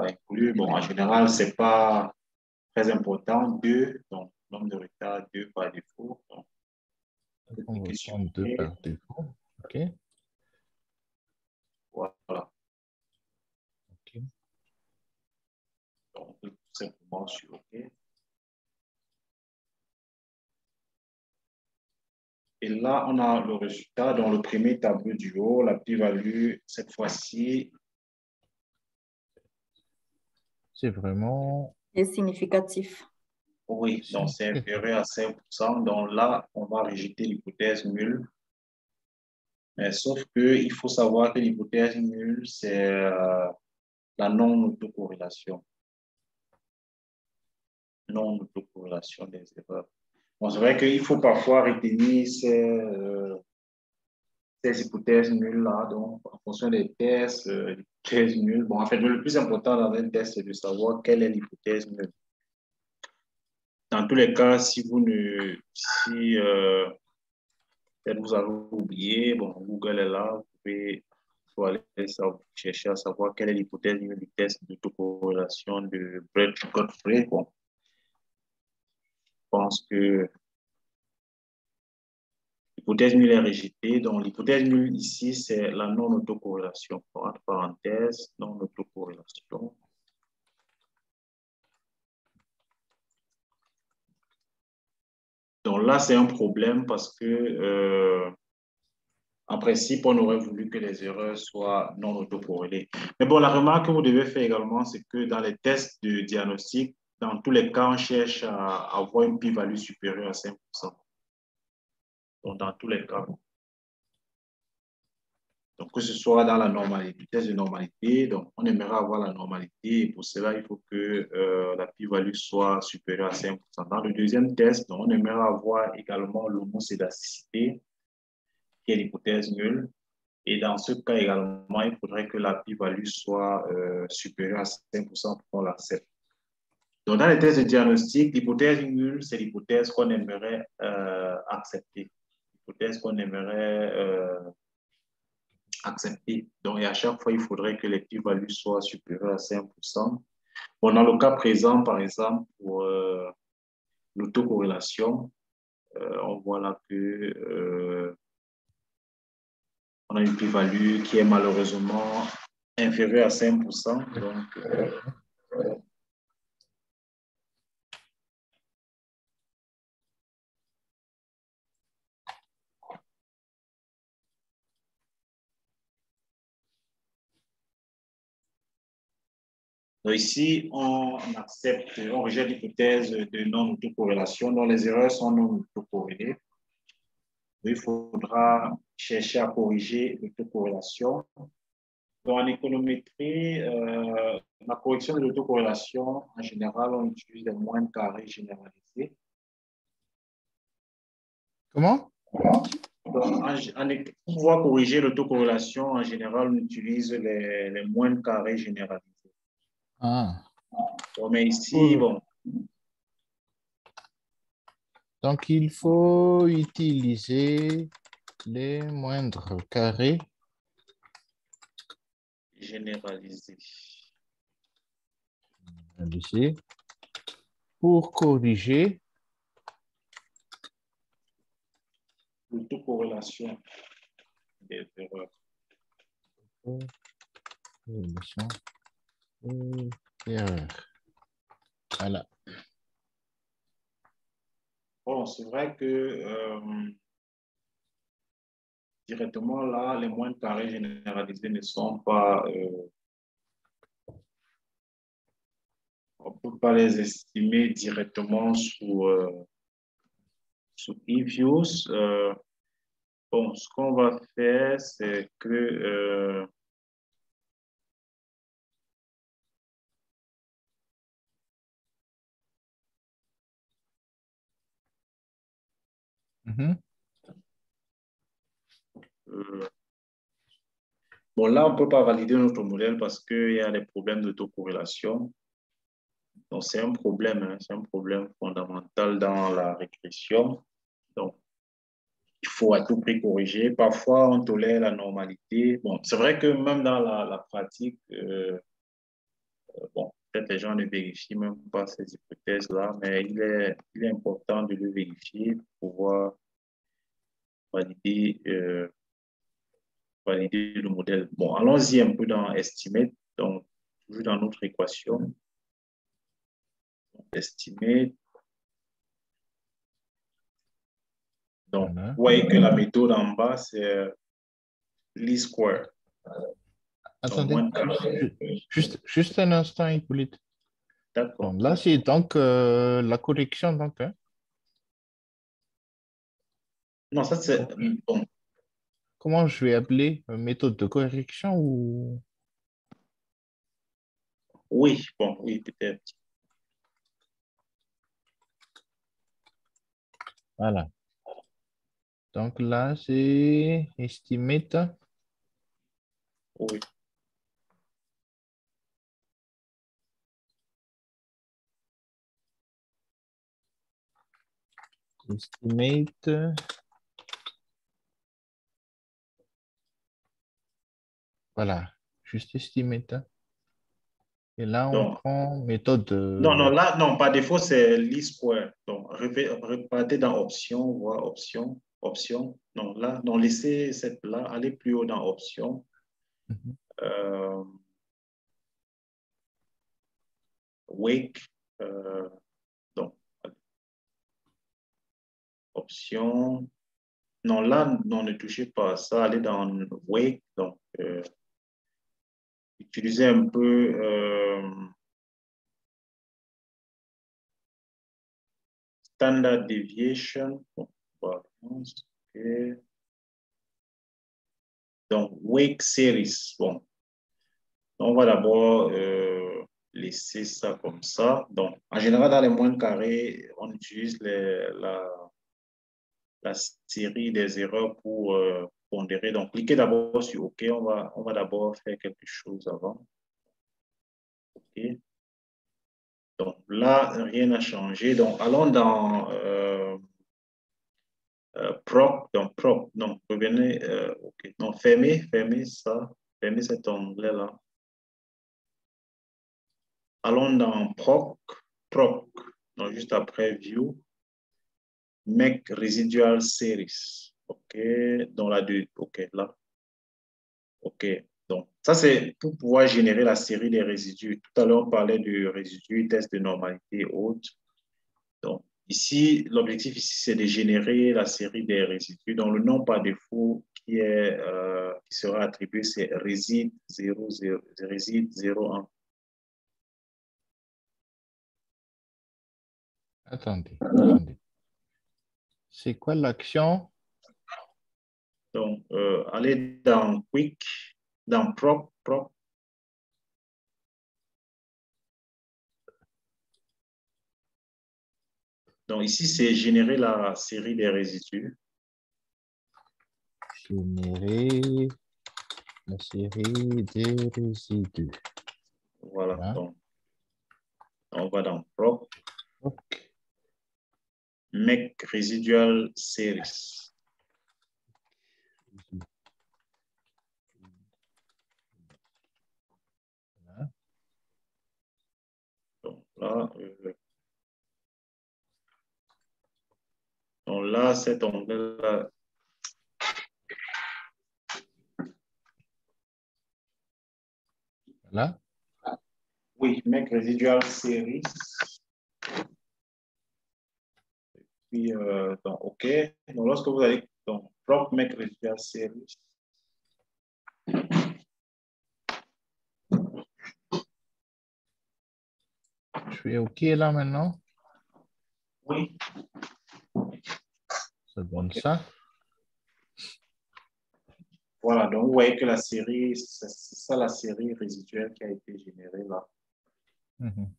inclus. Bon, en général, ce n'est pas très important. 2, donc nombre de retards, 2 par défaut. Donc, On va question. prendre 2 par défaut. OK. Voilà. OK. Donc, tout simplement sur OK. Et là, on a le résultat dans le premier tableau du haut, la plus-value, cette fois-ci. C'est vraiment... C'est significatif. Oui, donc c'est inférieur à 5%. Donc là, on va rejeter l'hypothèse nulle. Mais sauf qu'il faut savoir que l'hypothèse nulle, c'est la non-autocorrélation. Non-autocorrélation des erreurs. Bon, c'est vrai qu'il faut parfois retenir ces hypothèses nulles-là, donc en fonction des tests, l'hypothèse nulle. Bon, en fait, le plus important dans un test, c'est de savoir quelle est l'hypothèse nulle. Dans tous les cas, si vous avez oublié, bon, Google est là, vous pouvez aller chercher à savoir quelle est l'hypothèse du test d'autocorrélation de Brett Godfrey. Bon, je pense que l'hypothèse nulle est rejetée. Donc, l'hypothèse nulle ici, c'est la non-autocorrélation. Entre parenthèses, non-autocorrélation. Donc là, c'est un problème parce que En principe, on aurait voulu que les erreurs soient non autocorrélées. Mais bon, la remarque que vous devez faire également, c'est que dans les tests de diagnostic, dans tous les cas, on cherche à avoir une p-value supérieure à 5%. Donc, dans tous les cas. Donc, que ce soit dans la normalité, test de normalité, donc on aimerait avoir la normalité. Et pour cela, il faut que la p-value soit supérieure à 5%. Dans le deuxième test, donc, on aimerait avoir également l'homocédasticité, qui est l'hypothèse nulle. Et dans ce cas également, il faudrait que la p-value soit supérieure à 5% pour qu'on l'accepte. Donc, dans les tests de diagnostic, l'hypothèse nulle, c'est l'hypothèse qu'on aimerait accepter. L'hypothèse qu'on aimerait accepter. Donc, et à chaque fois, il faudrait que les p-values soient supérieures à 5%. Bon, dans le cas présent, par exemple, pour l'autocorrélation, on voit là que on a une p-value qui est malheureusement inférieure à 5%. Donc, ici, on accepte, on rejette l'hypothèse de non-autocorrélation, dont les erreurs sont non autocorrélées. Il faudra chercher à corriger l'autocorrélation. Donc, en économétrie, la correction de l'autocorrélation, en général, on utilise les moyennes carrées généralisées. Comment? Donc, pour pouvoir corriger l'autocorrélation, en général, on utilise les moyennes carrées généralisées. Ah. Bon, mais ici, bon. Donc, il faut utiliser les moindres carrés Généralisés. Pour corriger l'autocorrélation des erreurs. Voilà. Bon, c'est vrai que directement là, les moyennes carrées généralisées ne sont pas, on ne peut pas les estimer directement sous eViews. Bon, ce qu'on va faire, c'est que bon, là, on ne peut pas valider notre modèle parce qu'il y a des problèmes d'autocorrélation. Donc, c'est un problème, hein, c'est un problème fondamental dans la régression. Donc, il faut à tout prix corriger. Parfois, on tolère la normalité. Bon, c'est vrai que même dans la pratique, bon, peut-être les gens ne vérifient même pas ces hypothèses-là, mais il est important de le vérifier pour pouvoir valider, valider le modèle. Bon, allons-y un peu dans Estimate. Donc, toujours dans notre équation. Estimate. Donc, Voilà. vous voyez que la méthode en bas, c'est least square. Attendez, Donc, juste un instant, Hippolyte. d'accord. Là, c'est donc la correction. Donc, hein. Non, ça c'est bon. Comment je vais appeler méthode de correction ou... Oui, bon, oui, peut-être. Voilà. Donc là, c'est estimate. Oui. Estimate. Voilà, juste estimate. Et là, on Donc, prend méthode. non, non, là, non, par défaut, c'est least square. Donc, repartez dans option, voir option, option. Donc là, non, laissez cette là, allez plus haut dans option. Wake. Donc, option. Non, là, non, ne touchez pas à ça. Allez dans Wake. Donc, utilisez un peu Standard Deviation. Bon, voilà. Ok. Donc, Wake Series. Bon, on va d'abord laisser ça comme ça. Donc, en général, dans les moindres carrés, on utilise la série des erreurs pour pondérer. Donc, cliquez d'abord sur OK. On va d'abord faire quelque chose avant. OK. Donc, là, rien n'a changé. Donc, allons dans Prop. Donc, Prop. Donc, revenez. OK. Donc, fermez ça. Fermez cet onglet-là. Allons dans Proc. Proc. Donc, juste après View. Make Residual Series. OK. Dans la deux. OK, là. OK. Donc, ça, c'est pour pouvoir générer la série des résidus. Tout à l'heure, on parlait du résidu, test de normalité haute. Donc, ici, l'objectif ici, c'est de générer la série des résidus dont le nom par défaut qui sera attribué, c'est réside 00, réside 01. Attendez. C'est quoi l'action? Donc, allez dans Quick, dans Prop. Donc, ici, c'est générer la série des résidus. Générer la série des résidus. Voilà. Voilà. Donc, on va dans Prop. Okay. Make Residual Series. Voilà. Donc là, cet onglet-là. Voilà. Oui, Make Residual Series. Puis, donc, OK. Donc, lorsque vous allez dans Prop Make Residual Series, Je suis OK là maintenant. oui. Ça donne OK. ça. Voilà, donc vous voyez que la série, c'est ça la série résiduelle qui a été générée là. Mhm.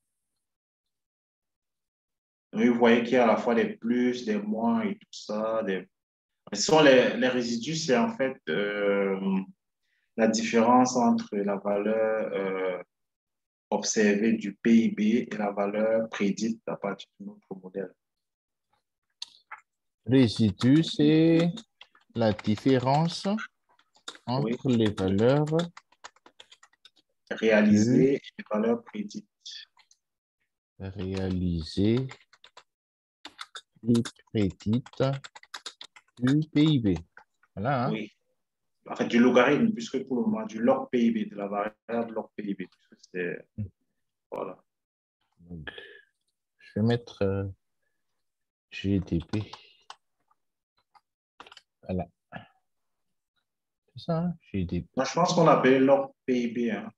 Donc, vous voyez qu'il y a à la fois des plus, des moins et tout ça. Ce sont les résidus, c'est en fait la différence entre la valeur observée du PIB et la valeur prédite à partir de notre modèle. Résidu, c'est la différence Oui. entre les valeurs Réalisées et les valeurs prédites. réalisées et prédites du PIB. Voilà. Hein? Oui. En fait, du logarithme, puisque pour le moment, du log PIB, de la variable log PIB. Voilà. Donc, je vais mettre GDP. Voilà. C'est ça, hein? GDP. Moi, je pense qu'on appelle log PIB. Hein.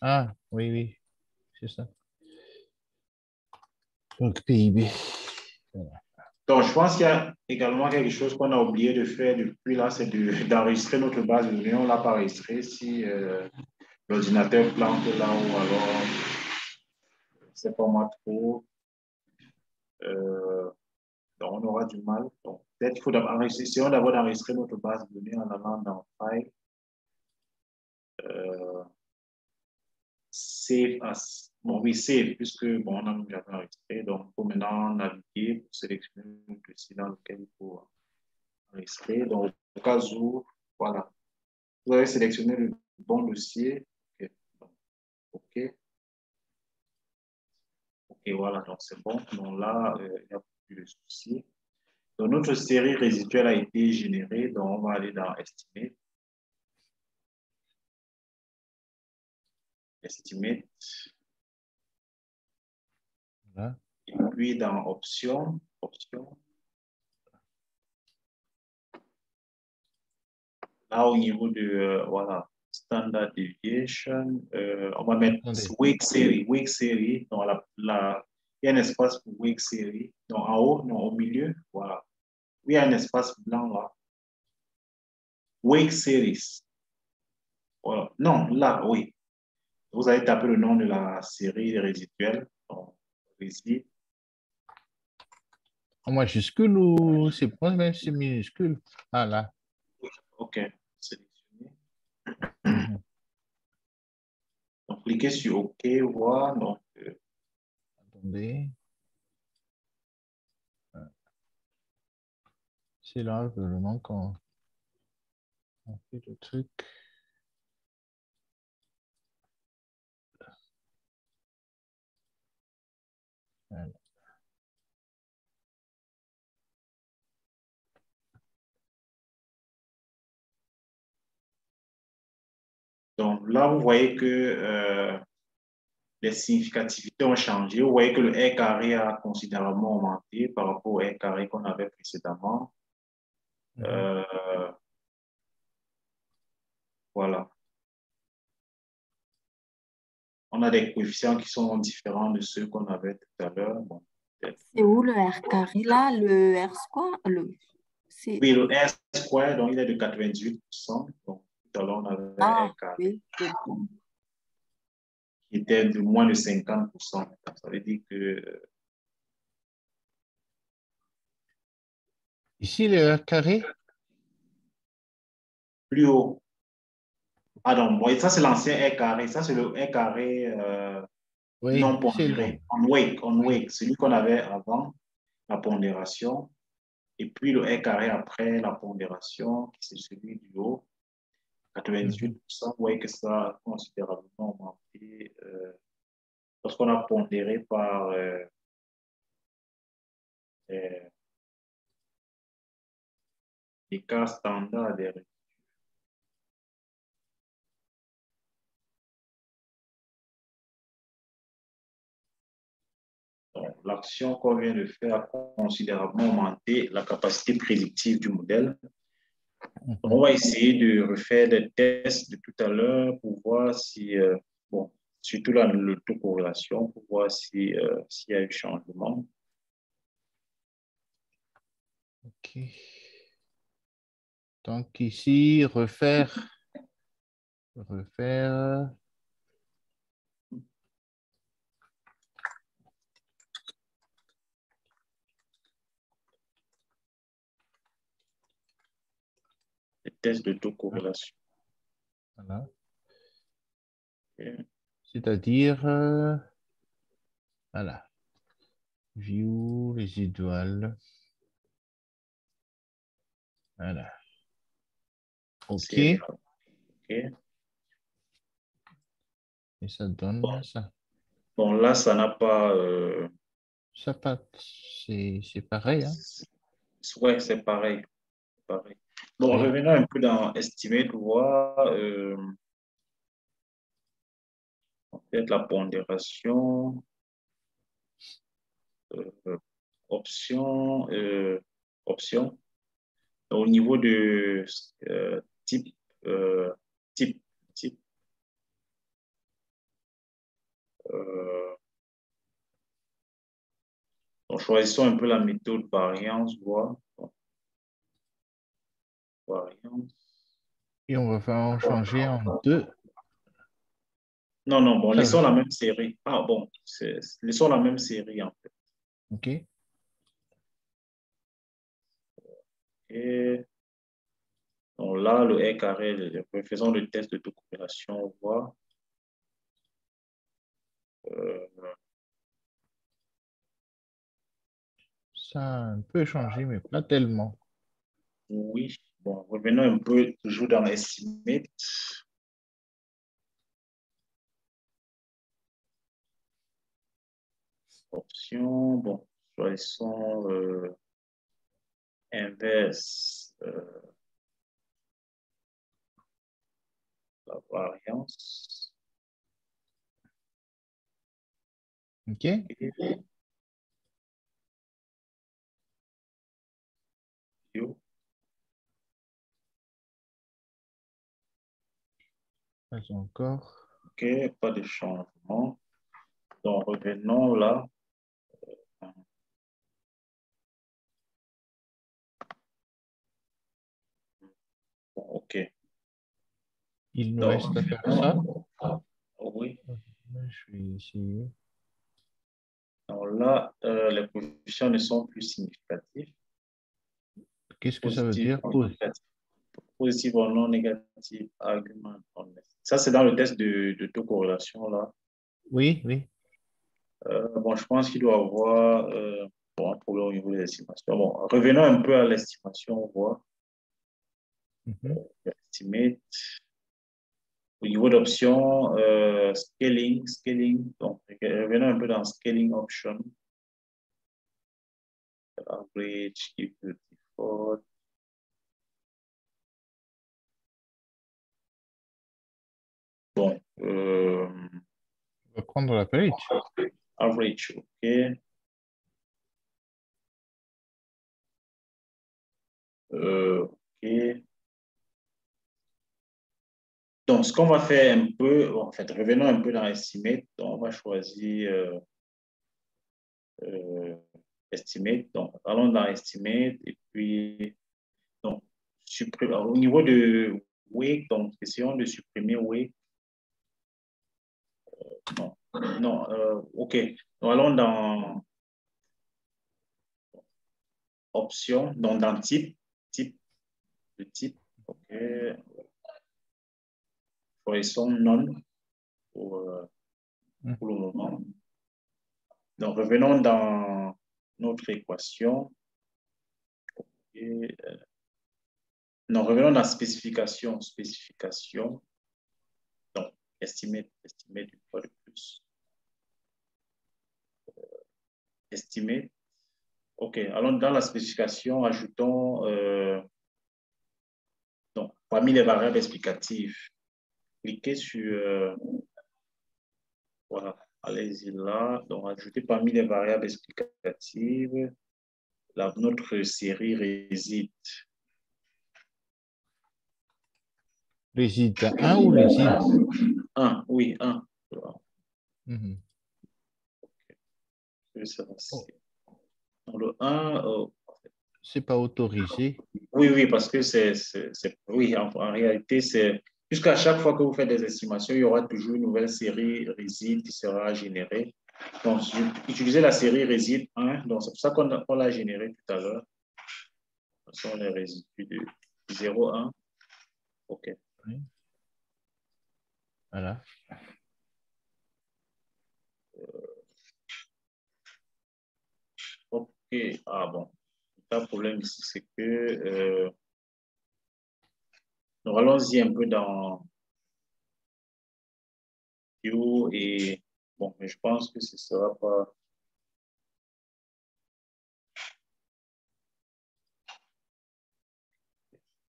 Ah, oui, c'est ça. Donc, PIB. Voilà. Donc, je pense qu'il y a également quelque chose qu'on a oublié de faire depuis là, c'est d'enregistrer notre base de données. On ne l'a pas enregistré si l'ordinateur plante là ou alors, c'est pas moi trop. Donc, on aura du mal. Donc, peut-être qu'il faut essayons d'abord d'enregistrer notre base de données en allant dans File, Save as. Bon, oui, Save, puisque bon, on a déjà enregistré. Donc, il faut maintenant naviguer pour sélectionner le dossier dans lequel il faut enregistrer. Donc, au cas où, voilà. Vous avez sélectionné le bon dossier. OK. OK, voilà, donc c'est bon. Donc là, il n'y a plus de souci. Donc, notre série résiduelle a été générée. Donc, on va aller dans Estimate. Estimate. Voilà. Et puis, dans Options. là, au niveau de, voilà, standard deviation, on va mettre Attendez. wake série. Wake série, donc il y a un espace pour wake série. Donc, en haut, non, au milieu, voilà. Oui, il y a un espace blanc là. Wake series. Voilà. Non, là, oui. Vous allez taper le nom de la série résiduelle. Donc, résidu. En majuscule ou c'est point, même c'est minuscule? Ah là. OK. Sélectionné. Mhm. Donc, cliquez sur OK, voir. Donc, Attendez. C'est là le manque on fait le truc. Voilà. donc, là, vous voyez que les significativités ont changé. Vous voyez que le R carré a considérablement augmenté par rapport au R carré qu'on avait précédemment. Voilà. On a des coefficients qui sont différents de ceux qu'on avait tout à l'heure. Bon, C'est où le R carré là? Le R square? oui, le R square, donc il est de 98%. Donc, tout à l'heure, on avait un Ah, R carré oui. qui était de moins de 50%. Ça veut dire que Ici, le carré. plus haut. Ah non, bon, ça c'est l'ancien R carré. Ça c'est le R carré Oui, non c'est le. pondéré. On wake, celui qu'on avait avant la pondération. Et puis le R carré après la pondération, c'est celui du haut. 98%, vous voyez que ça a considérablement augmenté lorsqu'on a pondéré par les cas standards des résidus. Donc, l'action qu'on vient de faire a considérablement augmenté la capacité prédictive du modèle. Donc, on va essayer de refaire des tests de tout à l'heure pour voir si, bon, surtout l'autocorrélation, pour voir si, s'il y a eu changement. OK. Donc ici, refaire. Les tests d'autocorrélation. Voilà. Okay. C'est-à-dire, voilà. View résidual. Voilà. OK. Et Okay. ça donne ça. Bon, là, ça n'a pas. Ça pas, c'est pareil, hein? Ouais, c'est pareil. Pareil. Bon, Oui. revenons un peu dans Estimate, voir peut-être la pondération, option, option. Au niveau de type, euh, type, type, euh, donc choisissons un peu la méthode variance, voir. Variance. Et on va en changer en 2. Non, non, bon, Ça laissons va. la même série. Ah bon, laissons la même série en fait. OK. Et donc là, le R carré, faisons le test de autocorrélation, voir. Ça a un peu changé, mais pas tellement. Oui, bon, revenons un peu toujours dans Estimate. Option, bon, choisissons inverse la variance. OK. Et, Pas encore. OK, pas de changement. Donc, revenons là. Bon, OK. Il nous Donc, reste à faire ça. oui. Je vais essayer. Alors là, les positions ne sont plus significatives. Qu'est-ce que ça veut Positif, dire? négatif. Positif ou non négatif, argument. Ça, c'est dans le test de taux corrélation là. Oui, oui. Bon, je pense qu'il doit y avoir bon, un problème au niveau des estimations. Bon, revenons un peu à l'estimation, on voit. Estimate. Au niveau d'options, scaling. Donc, revenons un peu dans scaling option. Average, default. Bon, On va prendre l'average. average, OK. OK. Donc, ce qu'on va faire un peu, en fait, revenons un peu dans Estimate. Donc, on va choisir Estimate. Donc, allons dans Estimate et puis, donc, au niveau de Wake, donc, essayons de supprimer Wake. Non, OK. Donc, allons dans Options, donc dans Type, le type, OK. Choisissons Non pour le moment. Donc, revenons dans notre équation. Et, non, revenons dans spécification. Spécification. Donc, estimate une fois de plus. Estimate. OK, allons dans la spécification, ajoutons donc, parmi les variables explicatives. Cliquez sur voilà, allez-y là. Donc, ajoutez parmi les variables explicatives notre série réside. Réside 1 ou réside? 1, oui, 1. Dans le 1, c'est pas autorisé. Oui, parce que oui, en réalité, c'est jusqu'à chaque fois que vous faites des estimations, il y aura toujours une nouvelle série réside qui sera générée. Donc, utilisez la série réside 1. Donc, c'est pour ça qu'on l'a générée tout à l'heure. Ce sont les résidus de 0, 1. OK. Oui. Voilà. OK. Ah bon. Le problème ici, c'est que nous allons-y un peu dans View et bon, mais je pense que ce ne sera pas.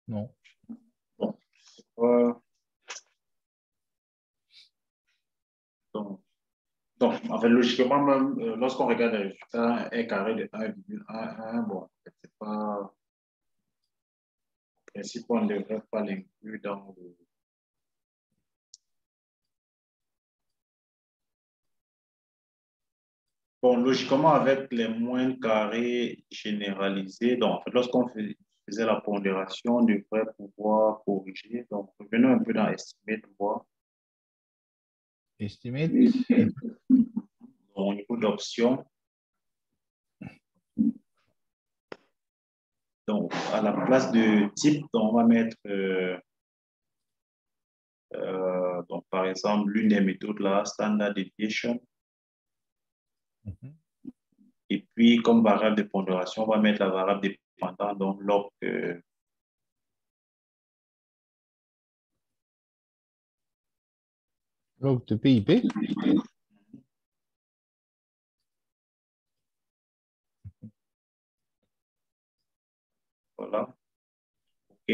Non. Bon, c'est pas. Donc, en fait, logiquement, même lorsqu'on regarde le résultat, un carré de 1,11, bon, c'est pas. En principe, on ne devrait pas l'inclure dans le. Bon, logiquement, avec les moindres carrés généralisés, donc, en fait, lorsqu'on faisait la pondération, on devrait pouvoir corriger. Donc, revenons un peu dans Estimate, voir. Estimate. Au niveau d'options. Donc, à la place de type, on va mettre, donc, par exemple, l'une des méthodes là, Standard Deviation. Et puis, comme variable de pondération, on va mettre la variable dépendante, donc log. Log de PIB. Voilà. OK.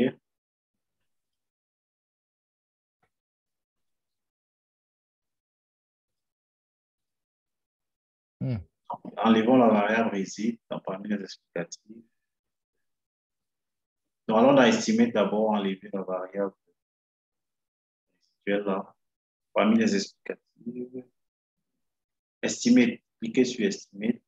Enlevons la variable réside parmi les explicatifs. Donc, allons dans Estimate d'abord, enlever la variable actuel là, parmi les explicatives. Estimate, cliquez sur Estimate.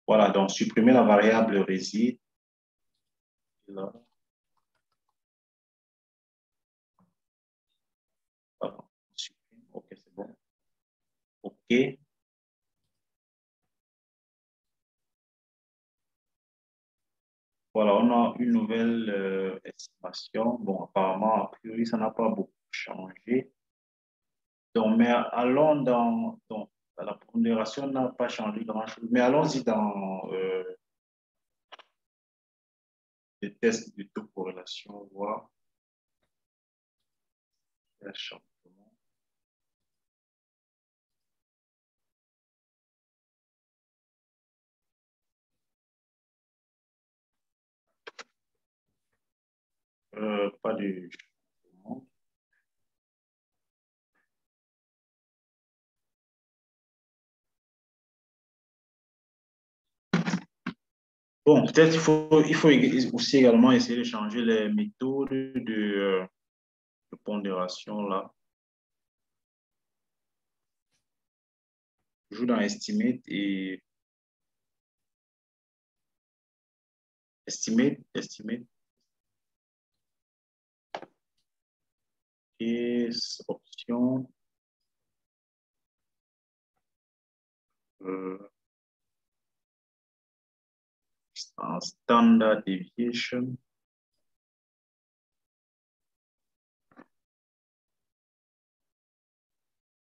Voilà, donc supprimer la variable réside. Là. Voilà, supprime. OK, c'est bon. OK. Voilà, on a une nouvelle estimation. Bon, apparemment, a priori, ça n'a pas beaucoup changé. Donc, mais allons dans la pondération n'a pas changé grand-chose. Mais allons-y dans les tests de taux corrélation, voir le changement. Pas de changement. Bon, peut-être il faut aussi également essayer de changer les méthodes de pondération là. Toujours dans Estimate et Estimate et option standard deviation.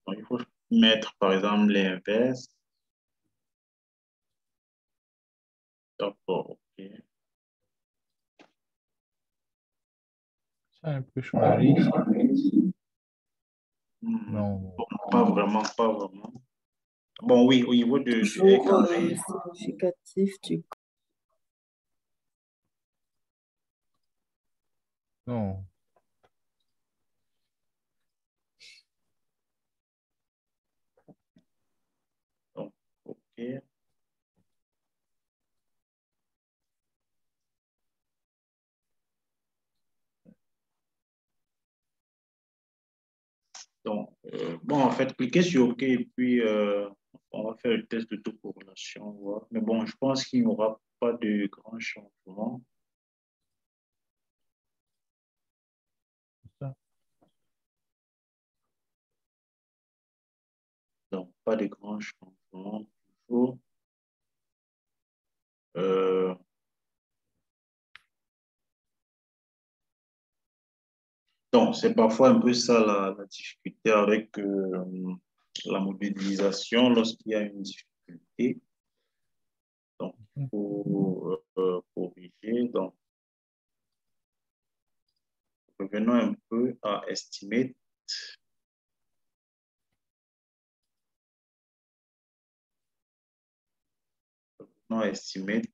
Donc, il faut mettre par exemple l'inverse. D'accord, OK. Ça a un peu changé. Non. Bon, pas vraiment, pas vraiment. Bon, oui, au niveau de toujours significatif du Non. Donc, OK. Donc, bon, en fait, cliquez sur OK et puis on va faire le test de taux corrélation. Voilà. Mais bon, je pense qu'il n'y aura pas de grands changements. Donc, pas de grands changements. Toujours. Donc, c'est parfois un peu ça la difficulté avec la modélisation lorsqu'il y a une difficulté. Donc, il faut corriger. Donc, revenons un peu à Estimate. Revenons à Estimate.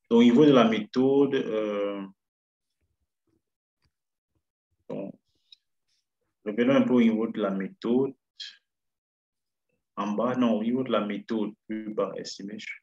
Donc, au niveau de la méthode, donc, revenons un peu au niveau de la méthode. En bas, non, au niveau de la méthode, plus bas, Estimation.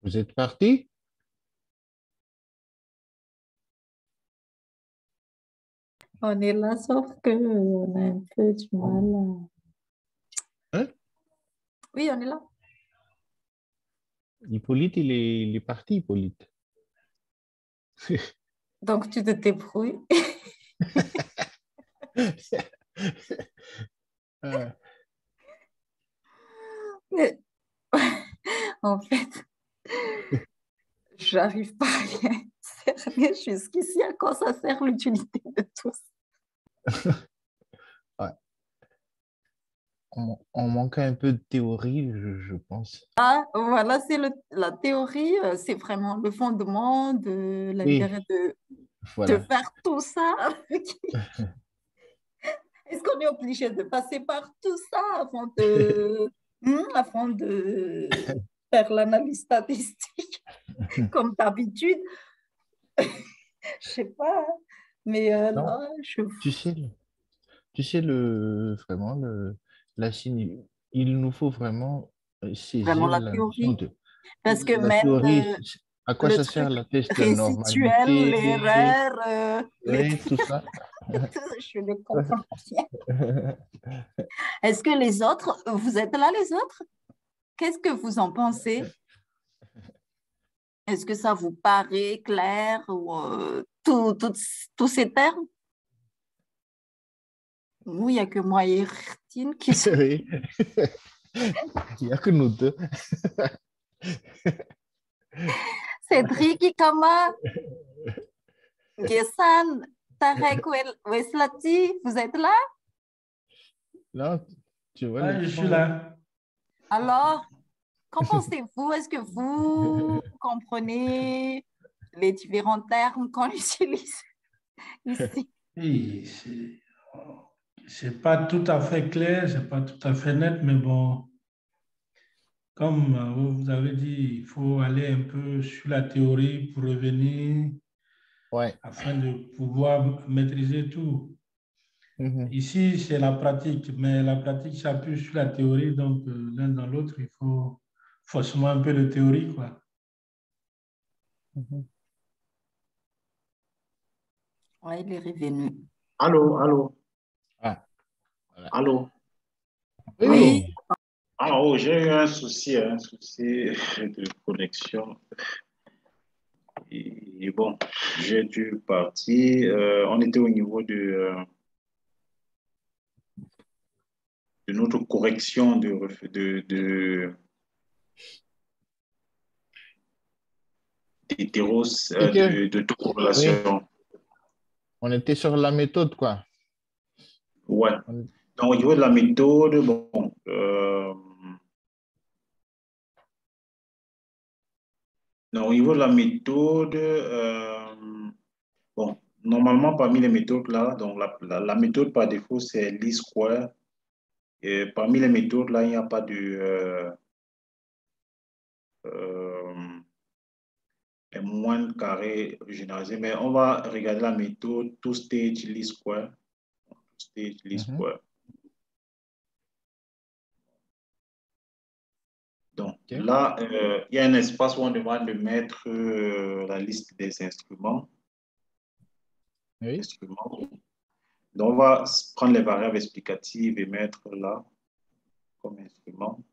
Vous êtes parti? On est là, sauf qu'on a un peu du mal. Hein? Oui, on est là. Hippolyte, il est parti, Hippolyte. Donc, tu te débrouilles. Mais, en fait, j'arrive pas à rien cerner jusqu'ici. À quoi ça sert l'utilité de tout ça? Ouais. on manque un peu de théorie, je pense. Voilà, c'est la théorie, c'est vraiment le fondement de Oui, l'intérêt de voilà. faire tout ça. Est-ce qu'on est obligé de passer par tout ça avant de faire l'analyse statistique comme d'habitude? Je sais pas, hein. Mais Non, là, tu sais, tu sais vraiment, il nous faut vraiment vraiment saisir la la notion théorie. de Parce que la même théorie. À quoi le ça sert truc la test de résiduel, normalité, l'erreur, oui, tout ça. je ne comprends rien. Est-ce que les autres, vous êtes là les autres? Qu'est-ce que vous en pensez? Est-ce que ça vous paraît clair ou tous ces termes? Nous, il n'y a que moi et Ertine qui sont. Oui, il n'y a que nous deux. Cédric, Ikama, Gesan, Tarek, Weslati, vous êtes là? Là, tu vois Ah, je suis l'écran. là. Alors, qu'en pensez-vous? Est-ce que vous comprenez les différents termes qu'on utilise ici? Oui, c'est pas tout à fait clair, c'est pas tout à fait net, mais bon, comme vous avez dit, il faut aller un peu sur la théorie pour revenir Ouais. afin de pouvoir maîtriser tout. Mhm. Ici, c'est la pratique, mais la pratique s'appuie sur la théorie, donc l'un dans l'autre, il faut forcément un peu de théorie, quoi. Mhm. Oui, il est revenu. Allô, allô, Ah, voilà. allô. Oui, Allô. oui. Ah, oh, j'ai eu un souci de connexion. Et bon, j'ai dû partir. On était au niveau de notre correction d'hétéros, C'était, de toute oui, corrélation. on était sur la méthode, quoi. Ouais. On- Donc, au niveau de la méthode, bon, donc, au niveau de la méthode, bon, normalement, parmi les méthodes là, donc la méthode par défaut, c'est least square. Et parmi les méthodes là, il n'y a pas de euh, les moindres carrés généralisés, mais on va regarder la méthode two stage least square. Two stage least Mhm. square. Donc OK. là, il y a un espace où on demande de mettre la liste des instruments. Oui. Donc, on va prendre les variables explicatives et mettre là comme instrument.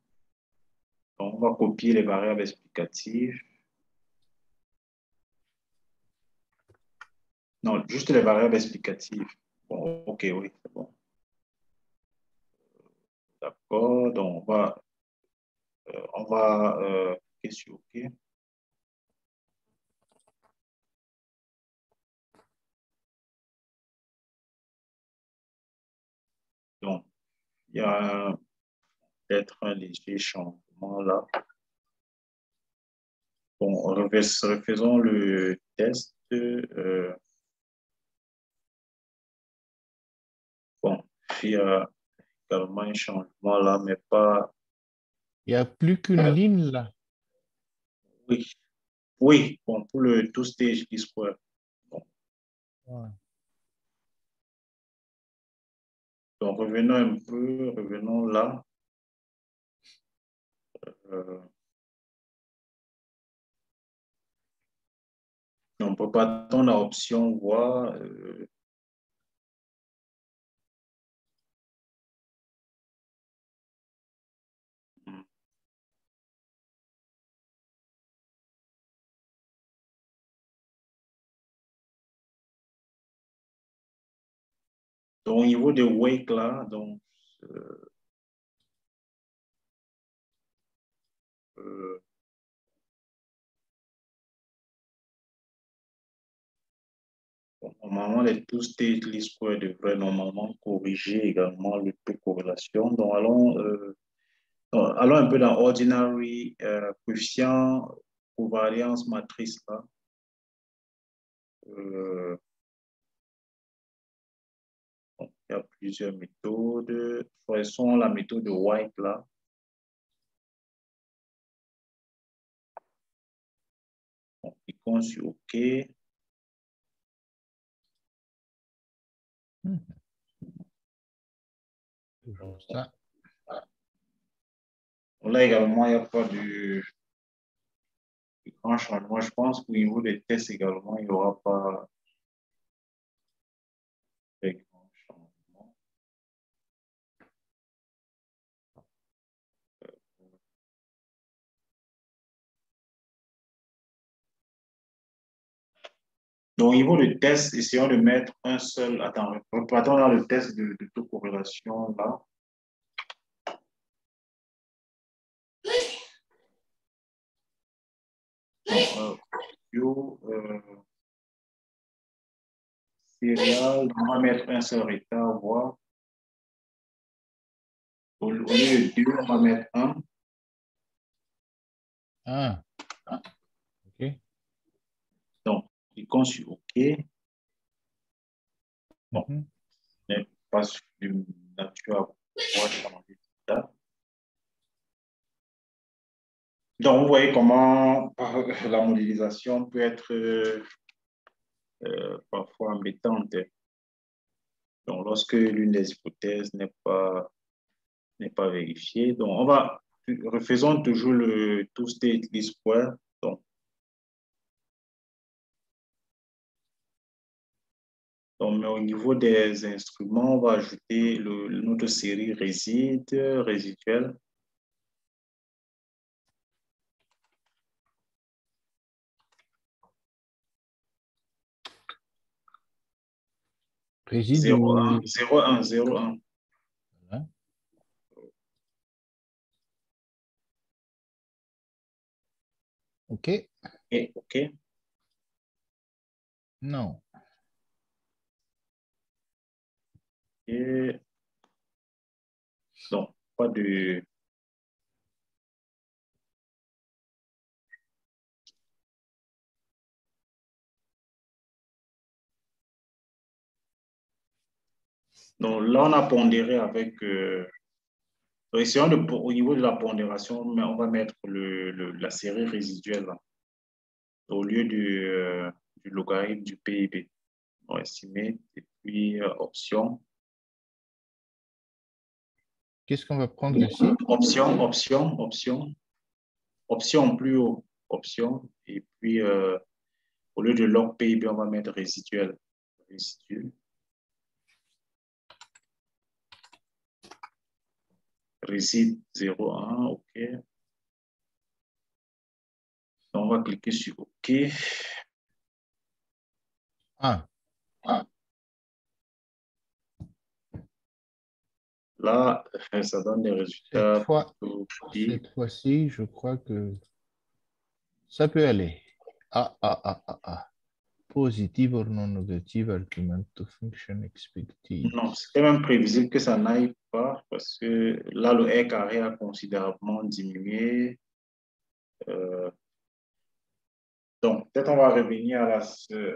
Donc, on va copier les variables explicatives. Non, juste les variables explicatives. Bon, OK, oui, c'est bon. D'accord. Donc, qu'est-ce que OK. Donc, il y a peut-être un léger changement là. Bon, refaisons le test. Bon, il y a également un changement là, mais pas. Il n'y a plus qu'une ligne, là. Oui, oui, bon, pour le two stage square. Bon. Ouais. Donc, revenons là. Euh, on ne peut pas attendre à option voir. Donc, au niveau de wake là, donc, euh, bon, Normalement, les two-state least square devraient normalement corriger également le taux de corrélation. Donc, allons un peu dans ordinary coefficient covariance matrice là. Il y a plusieurs méthodes. Choisissons la méthode de White là. Donc, cliquons sur OK. Toujours ça. Là également, il n'y a pas de grand changement. Je pense qu'au niveau des tests également, il n'y aura pas de grand changement. Donc, au niveau de test, essayons de mettre un seul. Attends, partons dans le test de taux corrélation là. Serial, on va mettre un seul retard, voir. Au lieu de 2, on va mettre 1. Ah, OK. Donc, cliquons sur OK. Bon, n'est pas de nature à pouvoir changer ça. Donc, vous voyez comment la modélisation peut être parfois embêtante. Donc, lorsque l'une des hypothèses n'est pas vérifiée. Donc, refaisons toujours le two-state least square. Donc, au niveau des instruments, on va ajouter notre série résiduelle. Réside 0,1, 0,1, 0,1. Voilà. OK. Et OK. Non. Et donc, pas de... Donc, là, on a pondéré avec... essayons au niveau de la pondération, on va mettre la série résiduelle là, au lieu du logarithme du PIB. On va estimer, et puis option. Qu'est-ce qu'on va prendre ici? Option plus haut. Option. Et puis, au lieu de log PIB, on va mettre résiduel. Réside 0,1, OK. Donc, on va cliquer sur OK. Ah. Là, ça donne des résultats. Cette fois-ci, je crois que ça peut aller. Positive or non negative argument to function expected. Non, c'était même prévisible que ça n'aille pas parce que là, le R carré a considérablement diminué. Donc, peut-être on va revenir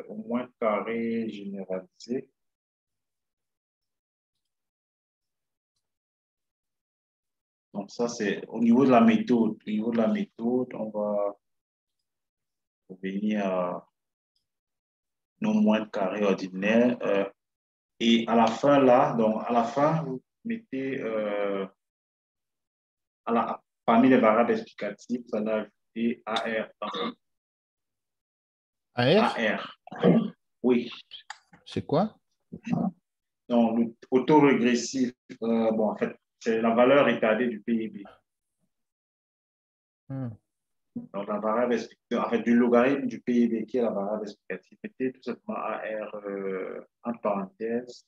au moins carré généralisé. Donc, ça, c'est au niveau de la méthode. Au niveau de la méthode, on va revenir à nos moins carrés ordinaires. Et à la fin, là, donc à la fin, vous mettez parmi les variables explicatives, vous allez ajouter AR. AR. Oui. C'est quoi? Donc, l'autorégressif, bon, en fait, c'est la valeur retardée du PIB. Donc, la variable explicative, en fait, du logarithme du PIB qui est la variable explicative, mettez tout simplement AR entre parenthèses.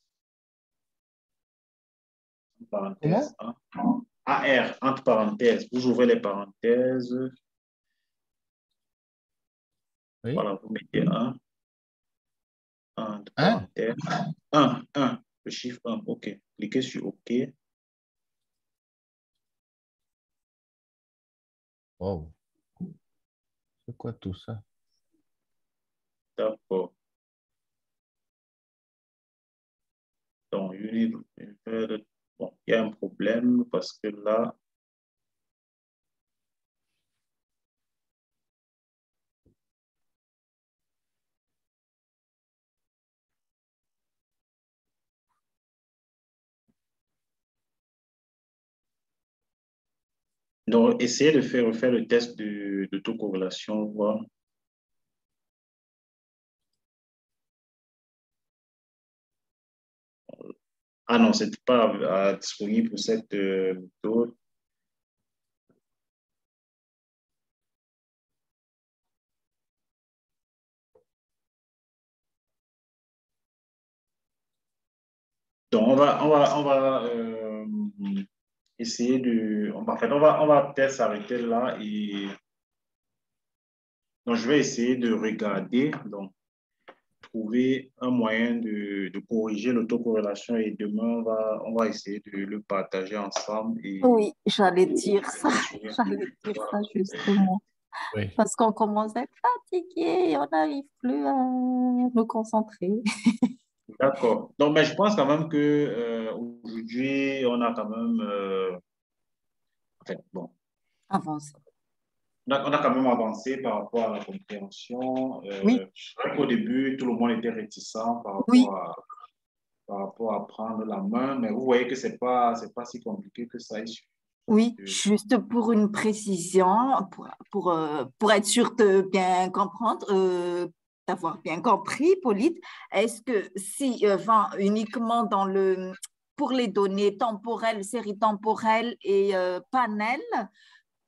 Parenthèse, hein. AR entre parenthèses. Vous ouvrez les parenthèses. Oui. Voilà, vous mettez 1. 1, 3, Hein? enter. 1, le chiffre 1, OK. Cliquez sur OK. Wow. C'est quoi tout ça? D'accord. Donc, bon, il y a un problème parce que là, donc, essayez de refaire le test d'autocorrélation, voir. Ah non, ce n'était pas disponible pour cette méthode. Donc, on va essayer de... En fait, on va peut-être s'arrêter là et... Donc, je vais essayer de regarder, donc, trouver un moyen de corriger l'autocorrélation et demain, on va essayer de le partager ensemble et Oui, j'allais dire ça. continuer. J'allais dire ça justement. Oui. Parce qu'on commence à être fatigué, on n'arrive plus à me concentrer. D'accord. Donc, mais je pense quand même que aujourd'hui, on a quand même... en fait, bon, Avance. on a quand même avancé par rapport à la compréhension. Oui, Je dirais qu'au début, tout le monde était réticent oui, par rapport à prendre la main, mais vous voyez que c'est pas si compliqué que ça. Il suffit oui. de- Juste pour une précision, pour être sûr de bien comprendre, d'avoir bien compris, Pauline, est-ce que si enfin, uniquement pour les données temporelles, séries temporelles et panels,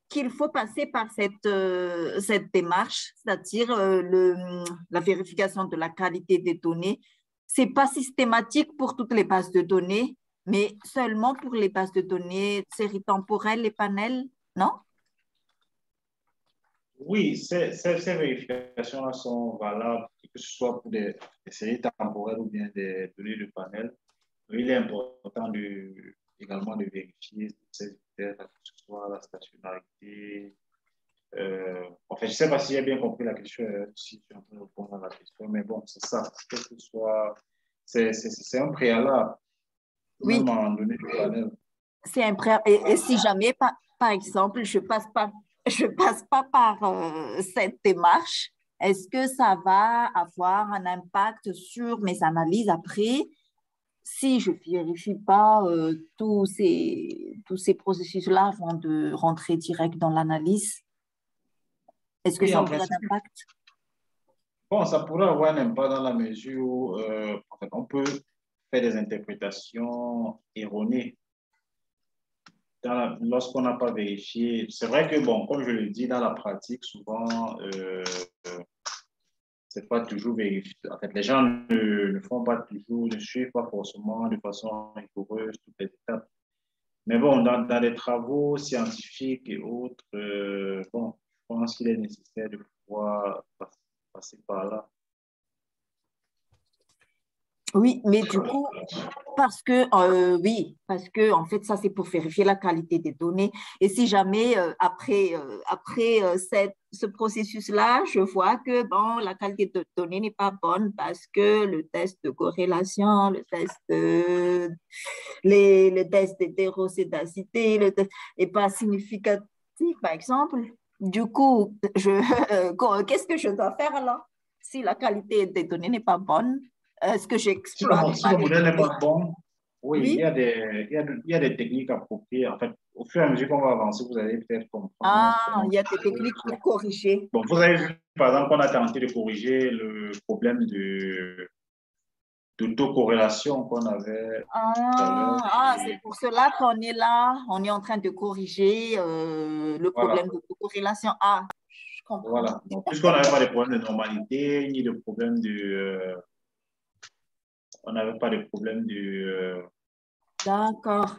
qu'il faut passer par cette démarche, c'est-à-dire la vérification de la qualité des données. Ce n'est pas systématique pour toutes les bases de données, mais seulement pour les bases de données, séries temporelles et panels, non? Oui, ces vérifications-là sont valables, que ce soit pour des séries temporelles ou bien des données de panel. Il est important également de vérifier ces critères, que ce soit la stationnarité. En fait, je ne sais pas si j'ai bien compris la question, si tu es en train de répondre à la question, mais bon, c'est ça. Que ce soit, c'est un préalable, Oui, même en données de panel. c'est un pré. Et si jamais, par exemple, je passe pas par cette démarche, est-ce que ça va avoir un impact sur mes analyses après si je ne vérifie pas tous ces processus-là avant de rentrer direct dans l'analyse? Est-ce que Oui, ça en aura un principe, impact? bon, ça pourrait avoir un impact dans la mesure où en fait, on peut faire des interprétations erronées lorsqu'on n'a pas vérifié. C'est vrai que, bon, comme je le dis, dans la pratique, souvent, c'est pas toujours vérifié. En fait, les gens ne font pas toujours, ne suivent pas forcément de façon rigoureuse toutes les étapes. Mais bon, dans les travaux scientifiques et autres, bon, je pense qu'il est nécessaire de pouvoir passer par là. Oui, mais du coup, parce que en fait, ça, c'est pour vérifier la qualité des données. Et si jamais, après ce processus-là, je vois que bon, la qualité de données n'est pas bonne parce que le test de corrélation, le test d'hétérocédacité, n'est pas significatif, par exemple. Du coup, qu'est-ce que je dois faire alors si la qualité des données n'est pas bonne? Est-ce que j'exploite Si pas le les modèle n'est données? pas bon, oui, Oui. il y a des techniques appropriées. En fait, au fur et à mesure qu'on va avancer, vous allez peut-être comprendre Ah, comment il y a ça des techniques fonctionne. pour corriger. Bon, vous avez vu, par exemple, qu'on a tenté de corriger le problème d'autocorrélation qu'on avait tout à l'heure. C'est pour cela qu'on est là, on est en train de corriger le Voilà, problème de corrélation. Ah, je comprends. voilà. Donc, puisqu'on n'avait pas de problème de normalité, ni de problème on n'avait pas de problème D'accord.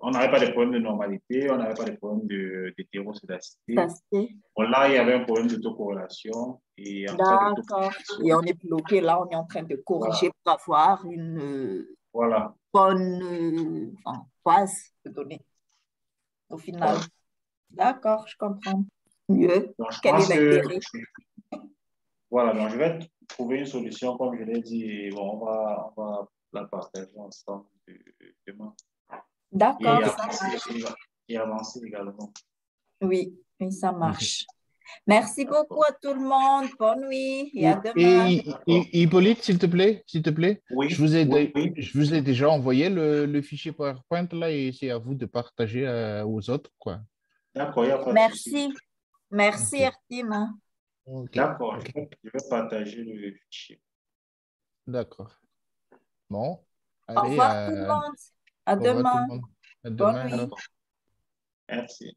on n'avait pas de problème de normalité, on n'avait pas de problème d'hétéroscédacité. Bon, là, il y avait un problème d'autocorrélation. D'accord. Et on est bloqué là, on est en train de corriger pour avoir une bonne base de données au final. D'accord, je comprends mieux. Donc, Quel est l'intérêt? Voilà, donc je vais trouver une solution, comme je l'ai dit, et bon, on va la partager ensemble demain. D'accord. Et avancer également. Oui, ça marche. Merci beaucoup à tout le monde. Bonne nuit et à demain. Hippolyte, s'il te plaît. Oui, je vous ai déjà envoyé le fichier PowerPoint là et c'est à vous de partager aux autres, quoi. D'accord, il n'y a pas de souci. Merci, Ertine. D'accord, je vais partager le fichier. D'accord. Bon, allez, au revoir tout le monde. À demain. À demain. Bonne nuit. Merci.